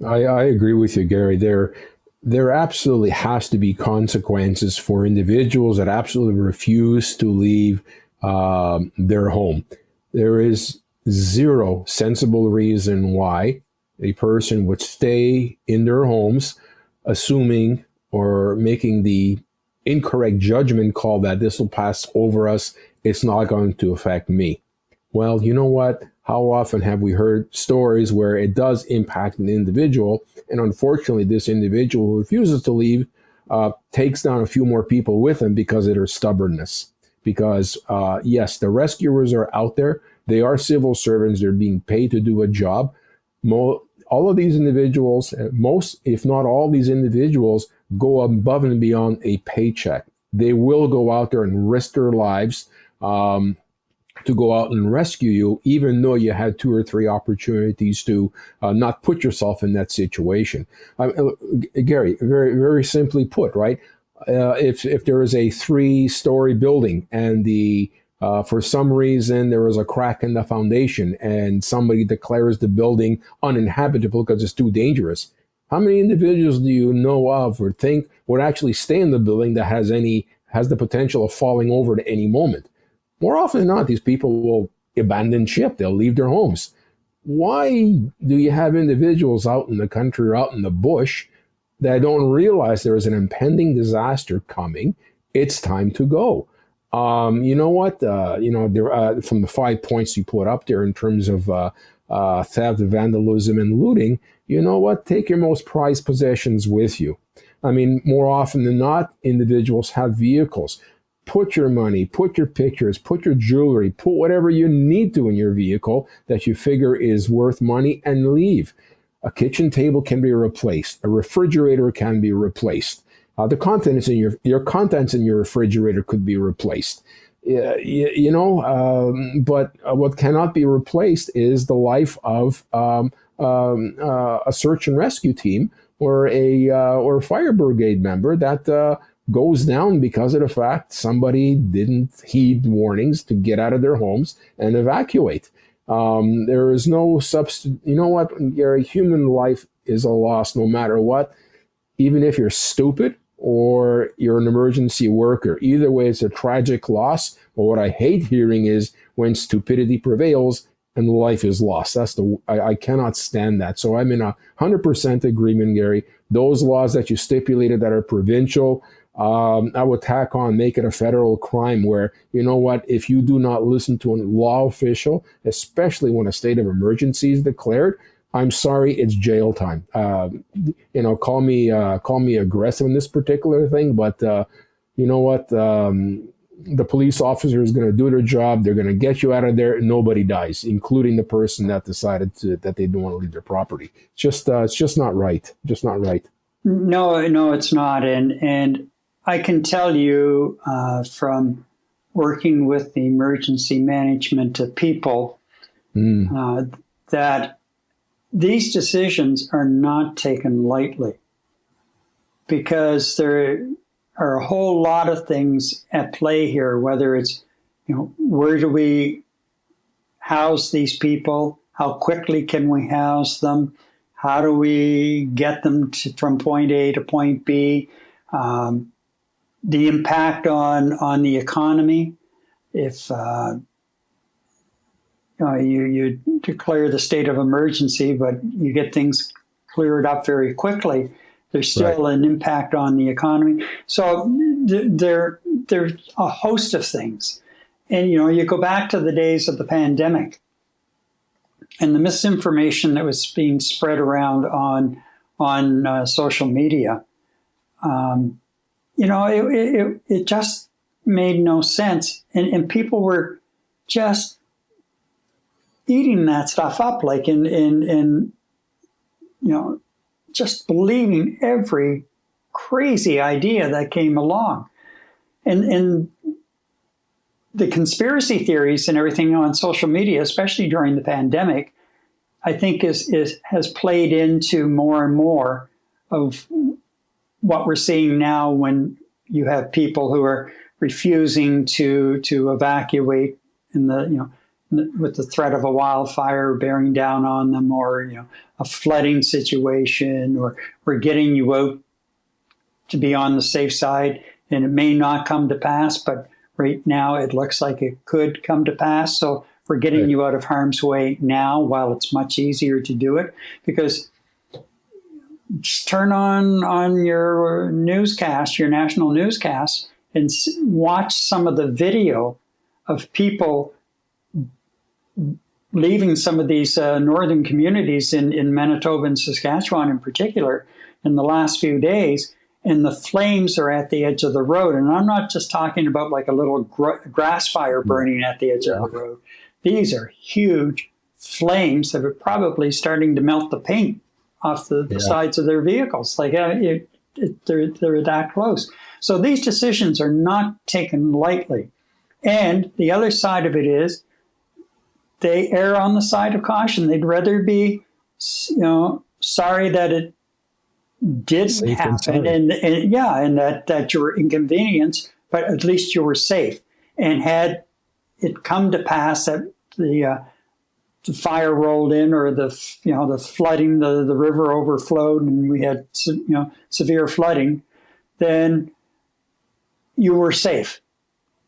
I agree with you, Gary. There absolutely has to be consequences for individuals that absolutely refuse to leave their home. There is zero sensible reason why a person would stay in their homes, assuming or making the incorrect judgment call that this will pass over us, it's not going to affect me. Well, you know what? How often have we heard stories where it does impact an individual, and unfortunately this individual who refuses to leave takes down a few more people with him because of their stubbornness, because, yes, the rescuers are out there. They are civil servants. They're being paid to do a job. All of these individuals, most, if not all these individuals, go above and beyond a paycheck. They will go out there and risk their lives to go out and rescue you, even though you had 2 or 3 opportunities to not put yourself in that situation. Gary, very, very simply put, right? If there is a 3-story building and for some reason there is a crack in the foundation and somebody declares the building uninhabitable because it's too dangerous, how many individuals do you know of or think would actually stay in the building that has the potential of falling over at any moment? More often than not, these people will abandon ship. They'll leave their homes. Why do you have individuals out in the country or out in the bush that don't realize there is an impending disaster coming? It's time to go. You know what? From the 5 points you put up there in terms of theft, vandalism, and looting, you know what? Take your most prized possessions with you. I mean, more often than not, individuals have vehicles. Put your money, put your pictures, put your jewelry, put whatever you need to in your vehicle that you figure is worth money and leave. A kitchen table can be replaced. A refrigerator can be replaced. The contents in your contents in your refrigerator could be replaced. But what cannot be replaced is the life of a search and rescue team or a fire brigade member that goes down because of the fact somebody didn't heed warnings to get out of their homes and evacuate. There is no substitute. You know what, Gary? Human life is a loss no matter what, even if you're stupid or you're an emergency worker. Either way, it's a tragic loss. But what I hate hearing is when stupidity prevails and life is lost. I cannot stand that. So I'm in 100% agreement, Gary. Those laws that you stipulated that are provincial, I would tack on, make it a federal crime where, you know what, if you do not listen to a law official, especially when a state of emergency is declared, I'm sorry, it's jail time. Call me aggressive in this particular thing, but you know what, the police officer is going to do their job. They're going to get you out of there. Nobody dies, including the person that decided that they don't want to leave their property. It's just not right. Just not right. No, it's not. And I can tell you from working with the emergency management of people that these decisions are not taken lightly, because there are a whole lot of things at play here, whether it's, where do we house these people? How quickly can we house them? How do we get them from point A to point B? The impact on the economy. If you declare the state of emergency, but you get things cleared up very quickly, there's still an impact on the economy. So there's a host of things. And, you go back to the days of the pandemic and the misinformation that was being spread around on social media. It just made no sense. And people were just eating that stuff up, like just believing every crazy idea that came along. And the conspiracy theories and everything on social media, especially during the pandemic, I think has played into more and more of what we're seeing now when you have people who are refusing to evacuate with the threat of a wildfire bearing down on them, or a flooding situation, or we're getting you out to be on the safe side, and it may not come to pass, but right now it looks like it could come to pass. So we're getting you out of harm's way now, while it's much easier to do it, because just turn on your newscast, your national newscast, and watch some of the video of people leaving some of these northern communities in Manitoba and Saskatchewan in particular in the last few days, and the flames are at the edge of the road. And I'm not just talking about like a little grass fire burning at the edge of the road. These are huge flames that are probably starting to melt the paint off the sides of their vehicles. Like they're that close. So these decisions are not taken lightly. And the other side of it is they err on the side of caution. They'd rather be, sorry that it didn't safe happen, and that you were inconvenienced, but at least you were safe. And had it come to pass that the fire rolled in, or the flooding, the river overflowed, and we had severe flooding, then you were safe,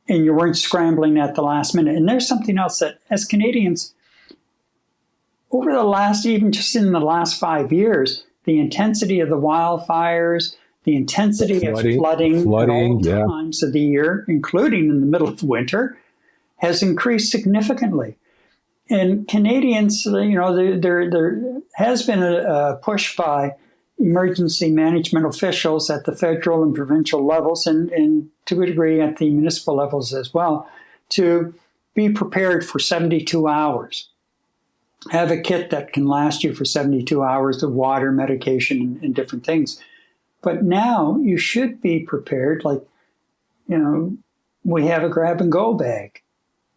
and you weren't scrambling at the last minute. And there's something else that, as Canadians, over the last, even just in the last 5 years, the intensity of the wildfires, the intensity of flooding at all times of the year, including in the middle of winter, has increased significantly. And Canadians, there has been a push by emergency management officials at the federal and provincial levels, and to a degree at the municipal levels as well, to be prepared for 72 hours. Have a kit that can last you for 72 hours of water, medication, and different things. But now you should be prepared. Like, we have a grab-and-go bag.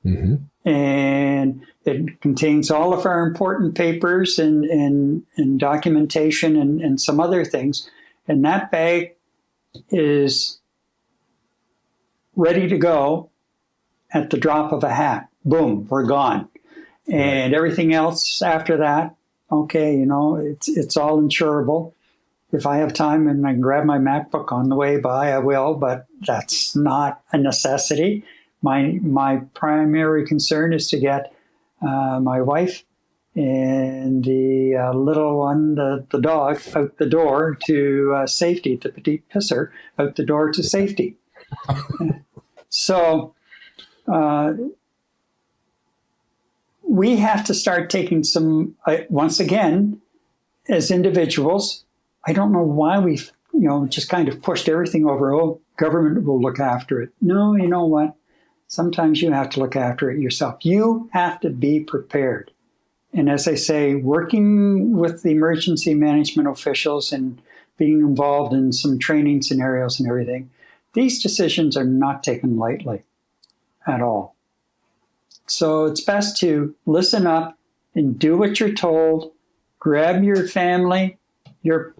Mm-hmm. And it contains all of our important papers and documentation and some other things. And that bag is ready to go at the drop of a hat. Boom, we're gone. And everything else after that, okay, it's all insurable. If I have time and I can grab my MacBook on the way by, I will, but that's not a necessity. My primary concern is to get my wife and the little one, the dog, out the door to safety, the petite pisser, out the door to safety. So we have to start taking some, once again, as individuals, I don't know why we've, just kind of pushed everything over, government will look after it. No, you know what? Sometimes you have to look after it yourself. You have to be prepared. And as I say, working with the emergency management officials and being involved in some training scenarios and everything, these decisions are not taken lightly at all. So it's best to listen up and do what you're told. Grab your family, your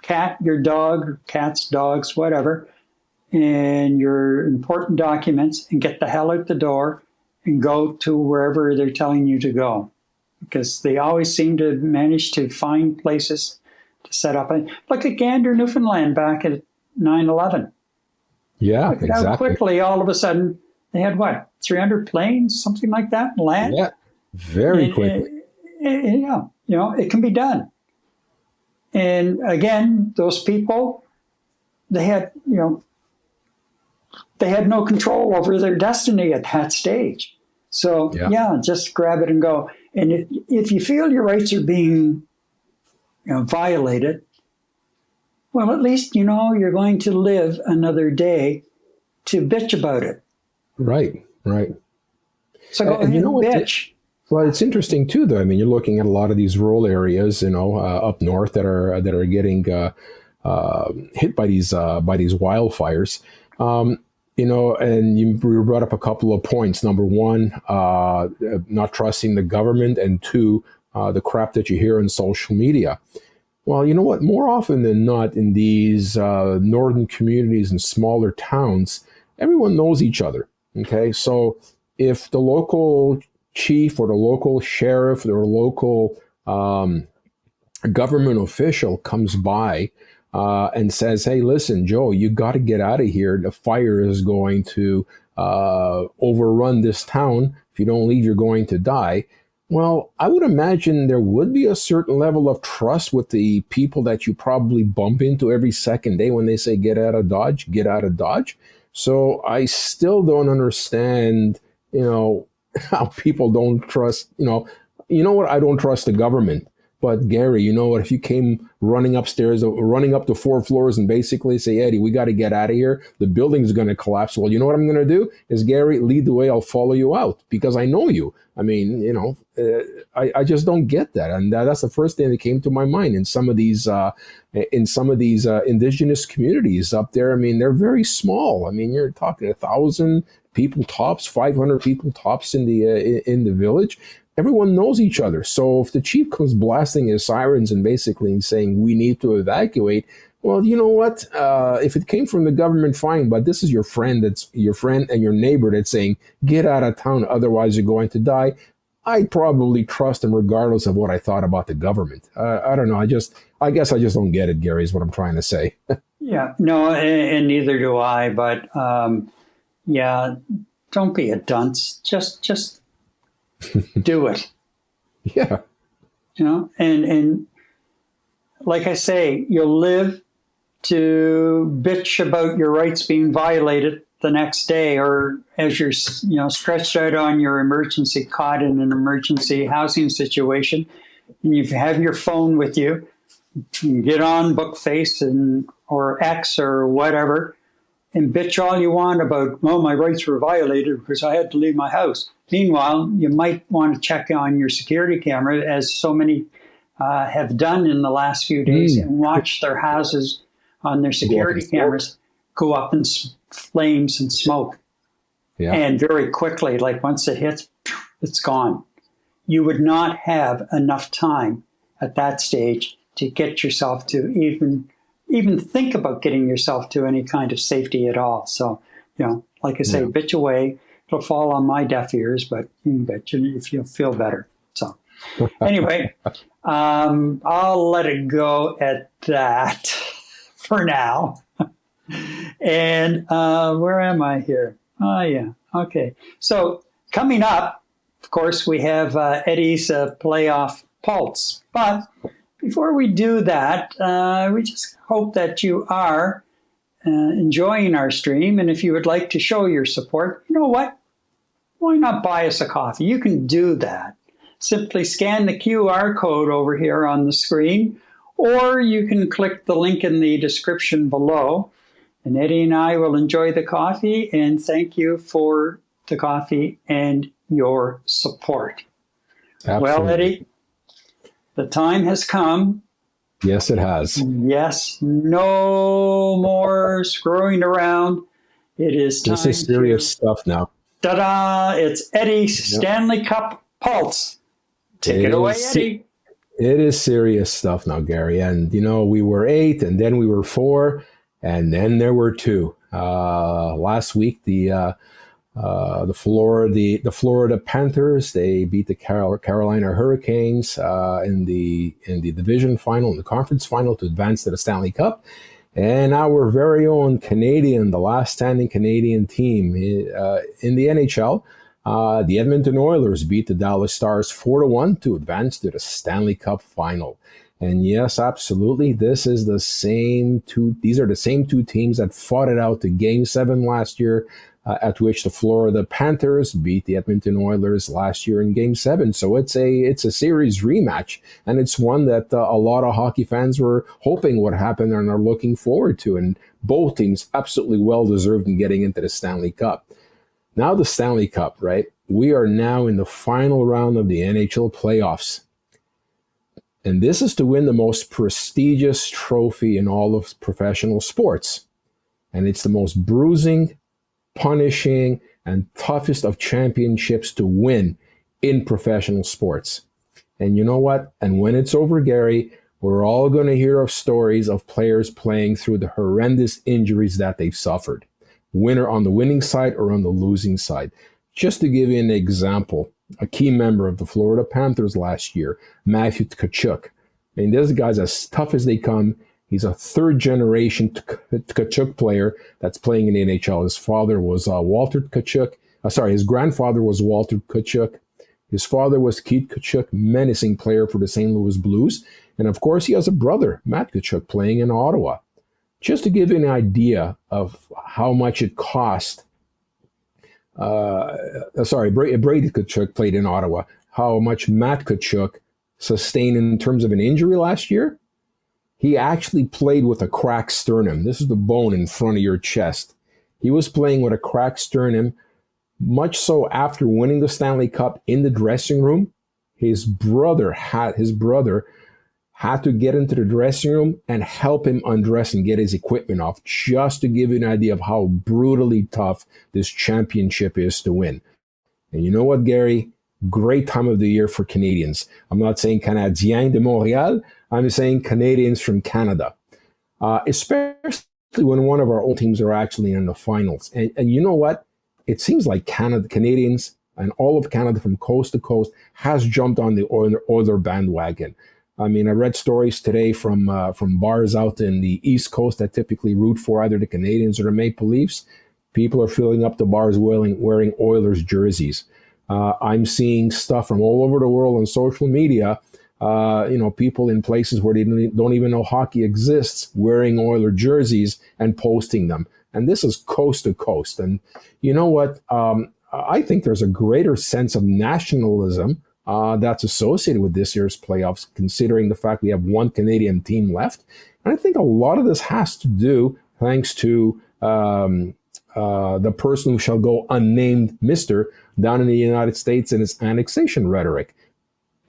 cat, your dog, cats, dogs, whatever, and your important documents, and get the hell out the door and go to wherever they're telling you to go. Because they always seem to manage to find places to set up. Look at Gander, Newfoundland back at 9/11. Yeah, Look at exactly. how quickly all of a sudden they had 300 planes, something like that, land? Yeah, very quickly. It can be done. And again, those people, they had no control over their destiny at that stage. So just grab it and go. And if you feel your rights are being violated, well, at least you're going to live another day to bitch about it. Right. So go ahead and bitch. Well, it's interesting too, though. I mean, you're looking at a lot of these rural areas, up north that are getting hit by these wildfires. And you brought up a couple of points. Number one, not trusting the government, and two, the crap that you hear on social media. Well, you know what? More often than not, in these northern communities and smaller towns, everyone knows each other. Okay, so if the local chief or the local sheriff or the local government official comes by and says, "Hey, listen, Joe, you got to get out of here. The fire is going to overrun this town. If you don't leave, you're going to die." Well, I would imagine there would be a certain level of trust with the people that you probably bump into every second day when they say, "Get out of Dodge, get out of Dodge." So I still don't understand, how people don't trust, what? I don't trust the government. But Gary, you know what? If you came running upstairs, running up to 4 floors and basically say, Eddie, we got to get out of here. The building's going to collapse. Well, you know what I'm going to do is, Gary, lead the way. I'll follow you out because I know you. I mean, I just don't get that. And that's the first thing that came to my mind in some of these indigenous communities up there. I mean, they're very small. I mean, you're talking 1,000 people tops, 500 people tops in the village. Everyone knows each other. So if the chief comes blasting his sirens and basically saying we need to evacuate, well, you know what? If it came from the government, fine. But this is your friend and your neighbor that's saying get out of town, otherwise you're going to die. I'd probably trust him regardless of what I thought about the government. I don't know. I guess I just don't get it, Gary, is what I'm trying to say. Yeah, no, and neither do I. But yeah, don't be a dunce. Just do it. Yeah. And like I say, you'll live to bitch about your rights being violated the next day, or as you're stretched out on your emergency cot in an emergency housing situation, and you have your phone with you, get on Bookface or X or whatever, and bitch all you want about, oh, my rights were violated because I had to leave my house. Meanwhile, you might want to check on your security camera, as so many have done in the last few days, and watch their houses on their security cameras go up in flames and smoke. Yeah. And very quickly, like once it hits, it's gone. You would not have enough time at that stage to get yourself to even think about getting yourself to any kind of safety at all. So, like I say, bitch away. It'll fall on my deaf ears, but you can bet you if you'll feel better. So anyway, I'll let it go at that for now. And where am I here? Oh, yeah. Okay. So coming up, of course, we have Eddie's playoff pulse. But before we do that, we just hope that you are enjoying our stream. And if you would like to show your support, you know what? Why not buy us a coffee? You can do that. Simply scan the QR code over here on the screen, or you can click the link in the description below. And Eddie and I will enjoy the coffee, and thank you for the coffee and your support. Absolutely. Well, Eddie, the time has come. Yes, it has. Yes, no more screwing around. It is time. This is serious stuff now. Ta-da! It's Eddie's Stanley Cup Pulse. Take it away, Eddie. It is serious stuff now, Gary. And, we were 8, and then we were 4, and then there were 2. Last week, the Florida Panthers, they beat the Carolina Hurricanes in the division final, in the conference final, to advance to the Stanley Cup. And our very own Canadian, the last standing Canadian team in the NHL, the Edmonton Oilers beat the Dallas Stars 4-1 to advance to the Stanley Cup Final. And yes, absolutely, these are the same two teams that fought it out to Game 7 last year, at which the Florida Panthers beat the Edmonton Oilers last year in Game 7. So it's a series rematch, and it's one that a lot of hockey fans were hoping would happen and are looking forward to. And both teams absolutely well-deserved in getting into the Stanley Cup. Now the Stanley Cup, right? We are now in the final round of the NHL playoffs. And this is to win the most prestigious trophy in all of professional sports. And it's the most bruising, punishing, and toughest of championships to win in professional sports. And you know what? And when it's over, Gary, we're all going to hear of stories of players playing through the horrendous injuries that they've suffered, winner on the winning side or on the losing side. Just to give you an example, a key member of the Florida Panthers last year, Matthew Tkachuk. I mean, this guy's as tough as they come. He's a third-generation Tkachuk player that's playing in the NHL. His father was Walter Tkachuk. His grandfather was Walter Tkachuk. His father was Keith Tkachuk, menacing player for the St. Louis Blues. And, of course, he has a brother, Matt Tkachuk, playing in Ottawa. Just to give you an idea of how much it cost, Brady Tkachuk played in Ottawa, how much Matt Tkachuk sustained in terms of an injury last year, he actually played with a cracked sternum. This is the bone in front of your chest. He was playing with a cracked sternum, much so after winning the Stanley Cup in the dressing room. His brother had to get into the dressing room and help him undress and get his equipment off, just to give you an idea of how brutally tough this championship is to win. And you know what, Gary? Great time of the year for Canadians. I'm not saying Canadiens de Montréal. I'm saying Canadians from Canada, especially when one of our old teams are actually in the finals. And you know what? It seems like Canadians and all of Canada from coast to coast has jumped on the Oiler bandwagon. I mean, I read stories today from bars out in the East Coast that typically root for either the Canadians or the Maple Leafs. People are filling up the bars wearing Oilers jerseys. I'm seeing stuff from all over the world on social media. People in places where they don't even know hockey exists wearing Oiler jerseys and posting them. And this is coast to coast. And you know what? I think there's a greater sense of nationalism that's associated with this year's playoffs, considering the fact we have one Canadian team left. And I think a lot of this has to do, thanks to the person who shall go unnamed Mister down in the United States and his annexation rhetoric.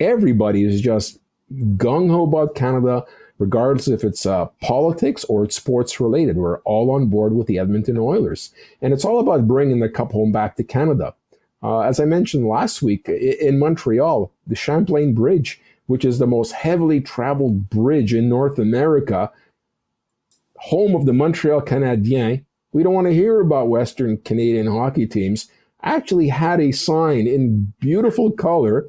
Everybody is just gung-ho about Canada, regardless if it's politics or it's sports related. We're all on board with the Edmonton Oilers. And it's all about bringing the cup home back to Canada. As I mentioned last week, in Montreal, the Champlain Bridge, which is the most heavily traveled bridge in North America, home of the Montreal Canadiens, we don't want to hear about Western Canadian hockey teams, actually had a sign in beautiful color,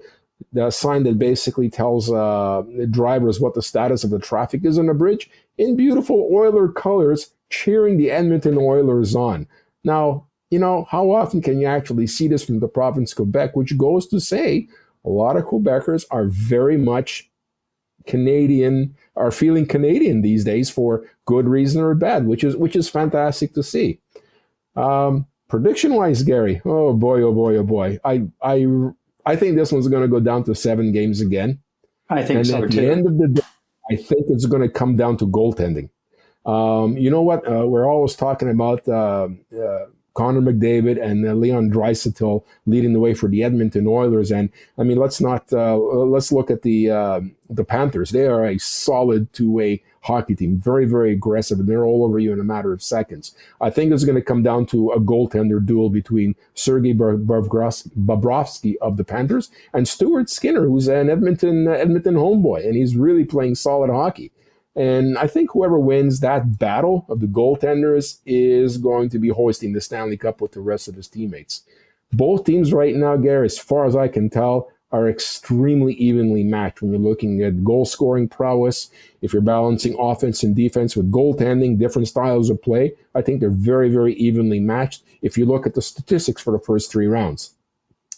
the sign that basically tells the drivers what the status of the traffic is on the bridge, in beautiful Oiler colors, cheering the Edmonton Oilers on. Now, how often can you actually see this from the province of Quebec, which goes to say a lot of Quebecers are very much Canadian, are feeling Canadian these days for good reason or bad, which is fantastic to see. Prediction-wise, Gary, oh boy, oh boy, oh boy. I think this one's going to go down to 7 games again. I think so, too. And at the end of the day, I think it's going to come down to goaltending. You know what? We're always talking about Connor McDavid and Leon Draisaitl leading the way for the Edmonton Oilers. And I mean, let's look at the Panthers. They are a solid two-way hockey team, very, very aggressive, and they're all over you in a matter of seconds. I think it's going to come down to a goaltender duel between Sergei Bobrovsky of the Panthers and Stuart Skinner, who's an Edmonton homeboy, and he's really playing solid hockey. And I think whoever wins that battle of the goaltenders is going to be hoisting the Stanley Cup with the rest of his teammates. Both teams right now, Gary, as far as I can tell, are extremely evenly matched when you're looking at goal-scoring prowess. If you're balancing offense and defense with goaltending, different styles of play, I think they're very, very evenly matched if you look at the statistics for the first 3 rounds.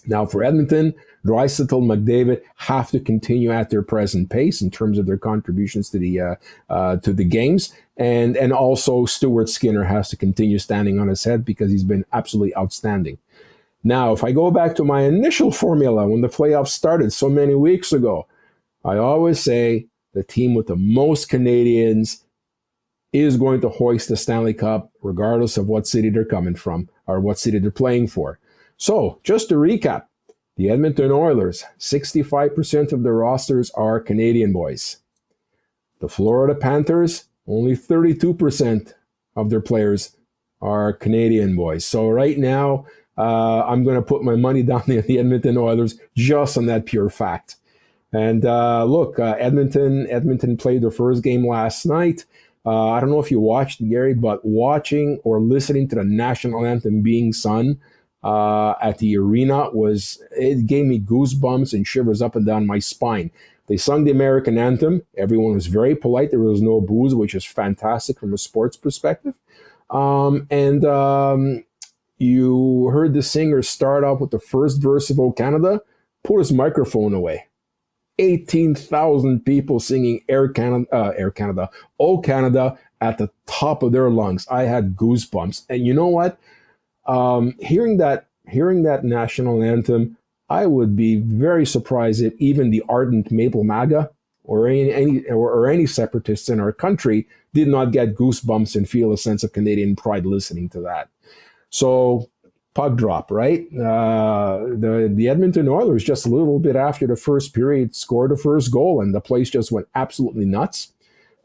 Now, for Edmonton, Draisaitl and McDavid have to continue at their present pace in terms of their contributions to the games, and also Stuart Skinner has to continue standing on his head because he's been absolutely outstanding. Now, if I go back to my initial formula when the playoffs started so many weeks ago, I always say the team with the most Canadians is going to hoist the Stanley Cup, regardless of what city they're coming from or what city they're playing for. So, just to recap, the Edmonton Oilers, 65% of their rosters are Canadian boys. The Florida Panthers, only 32% of their players are Canadian boys. So right now, I'm going to put my money down the Edmonton Oilers just on that pure fact. And look, Edmonton played their first game last night. I don't know if you watched, Gary, but watching or listening to the national anthem being sung at the arena it gave me goosebumps and shivers up and down my spine. They sung the American anthem. Everyone was very polite. There was no booze, which is fantastic from a sports perspective. You heard the singer start off with the first verse of O Canada, put his microphone away. 18,000 people singing O Canada at the top of their lungs. I had goosebumps. And you know what? Hearing that national anthem, I would be very surprised if even the ardent Maple MAGA or any separatists in our country did not get goosebumps and feel a sense of Canadian pride listening to that. So, puck drop, right? The Edmonton Oilers, just a little bit after the first period, scored the first goal, and the place just went absolutely nuts.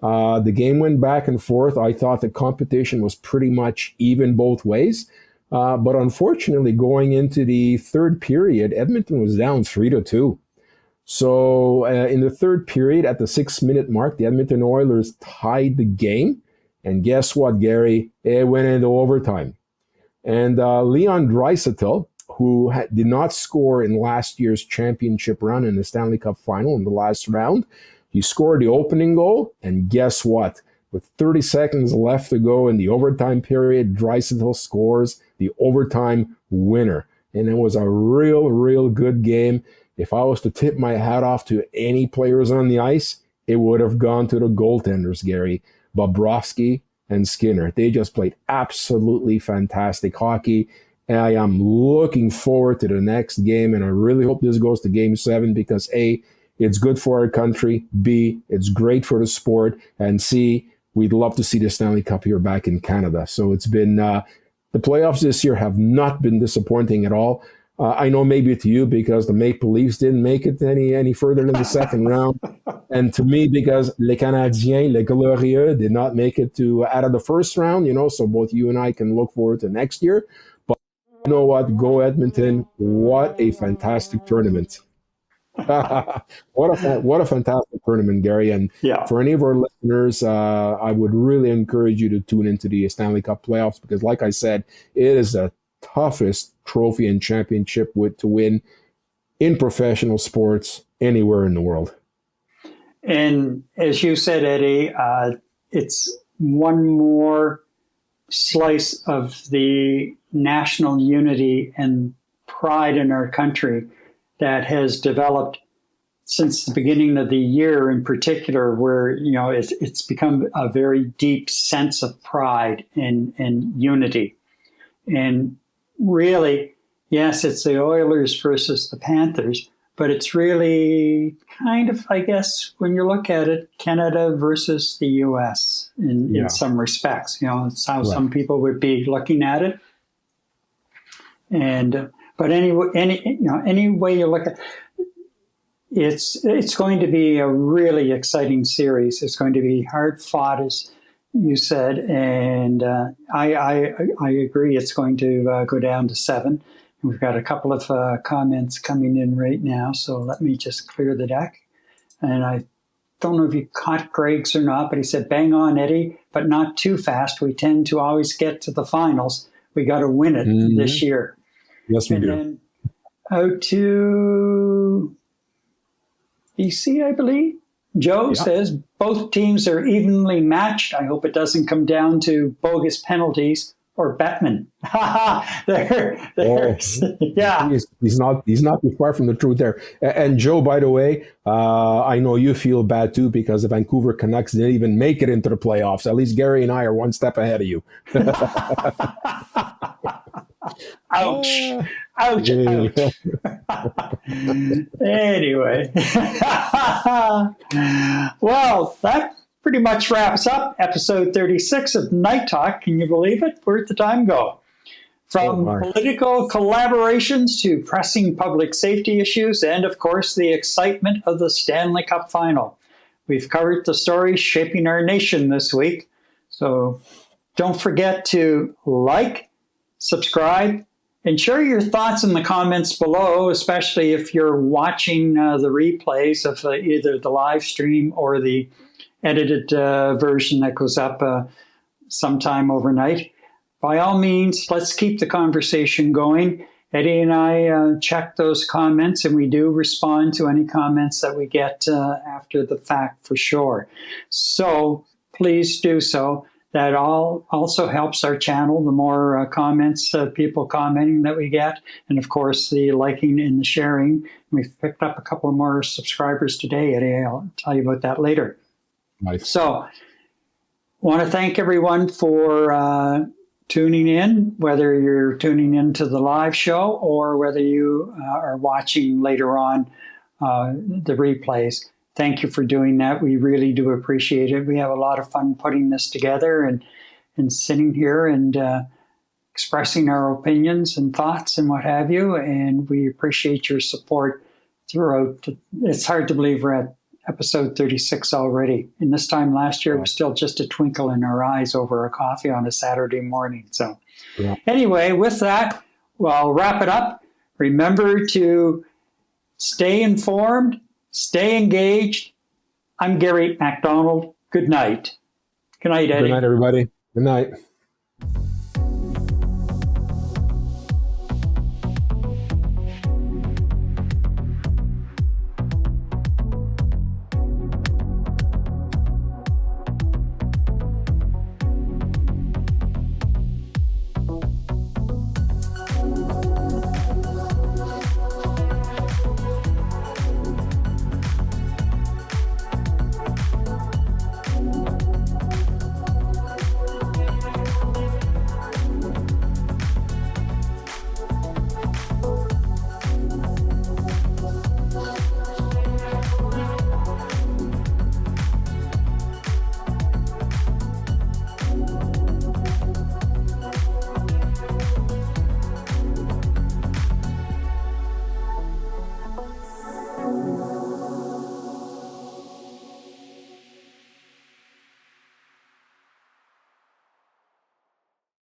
The game went back and forth. I thought the competition was pretty much even both ways. But unfortunately, going into the third period, Edmonton was down 3-2. So in the third period, at the 6-minute mark, the Edmonton Oilers tied the game. And guess what, Gary? It went into overtime. And Leon Draisaitl, who did not score in last year's championship run in the Stanley Cup Final in the last round, he scored the opening goal. And guess what? With 30 seconds left to go in the overtime period, Draisaitl scores the overtime winner. And it was a real good game. If I was to tip my hat off to any players on the ice, it would have gone to the goaltenders, Gary. Bobrovsky and Skinner. They just played absolutely fantastic hockey. And I am looking forward to the next game, and I really hope this goes to Game 7 because A, it's good for our country, B, it's great for the sport, and C, we'd love to see the Stanley Cup here back in Canada. So it's been, the playoffs this year have not been disappointing at all. I know maybe to you because the Maple Leafs didn't make it any further than the second round. And to me, because les Canadiens, les Glorieux, did not make it to out of the first round, so both you and I can look forward to next year. But you know what? Go Edmonton. What a fantastic tournament. What a fantastic tournament, Gary. And for any of our listeners, I would really encourage you to tune into the Stanley Cup playoffs because, like I said, it is the toughest trophy and championship to win in professional sports anywhere in the world. And as you said, Eddie, it's one more slice of the national unity and pride in our country that has developed since the beginning of the year in particular, where, it's become a very deep sense of pride and unity. And really, yes, it's the Oilers versus the Panthers, but it's really kind of, I guess, when you look at it, Canada versus the U.S. in some respects. It's how some people would be looking at it. And but any way you look at it, it's going to be a really exciting series. It's going to be hard fought, as you said, and I agree. It's going to go down to 7. We've got a couple of comments coming in right now, so let me just clear the deck. And I don't know if you caught Greg's or not, but he said, "Bang on, Eddie, but not too fast. We tend to always get to the finals. We got to win it this year." Yes, we do. Then out to BC, I believe. Joe says both teams are evenly matched. I hope it doesn't come down to bogus penalties or Bettman. He's not too far from the truth there. And Joe, by the way, I know you feel bad too because the Vancouver Canucks didn't even make it into the playoffs. At least Gary and I are one step ahead of you. Ouch. Ouch. Anyway. Well, that pretty much wraps up episode 36 of Night Talk. Can you believe it? Where'd the time go? From political collaborations to pressing public safety issues and, of course, the excitement of the Stanley Cup Final. We've covered the stories shaping our nation this week. So don't forget to like, subscribe, and share your thoughts in the comments below, especially if you're watching the replays of either the live stream or the edited version that goes up sometime overnight. By all means, let's keep the conversation going. Eddie and I check those comments, and we do respond to any comments that we get after the fact for sure. So please do so. That also helps our channel, the more comments, people commenting that we get, and of course the liking and the sharing. We've picked up a couple more subscribers today, Eddie. I'll tell you about that later. Nice. So, want to thank everyone for tuning in, whether you're tuning into the live show or whether you are watching later on the replays. Thank you for doing that. We really do appreciate it. We have a lot of fun putting this together and sitting here and expressing our opinions and thoughts and what have you. And we appreciate your support throughout. It's hard to believe we're at episode 36 already. And this time last year, it was still just a twinkle in our eyes over a coffee on a Saturday morning. So anyway, with that, well, I'll wrap it up. Remember to stay informed, stay engaged. I'm Gary MacDonald. Good night. Good night, Eddie. Good night, everybody. Good night.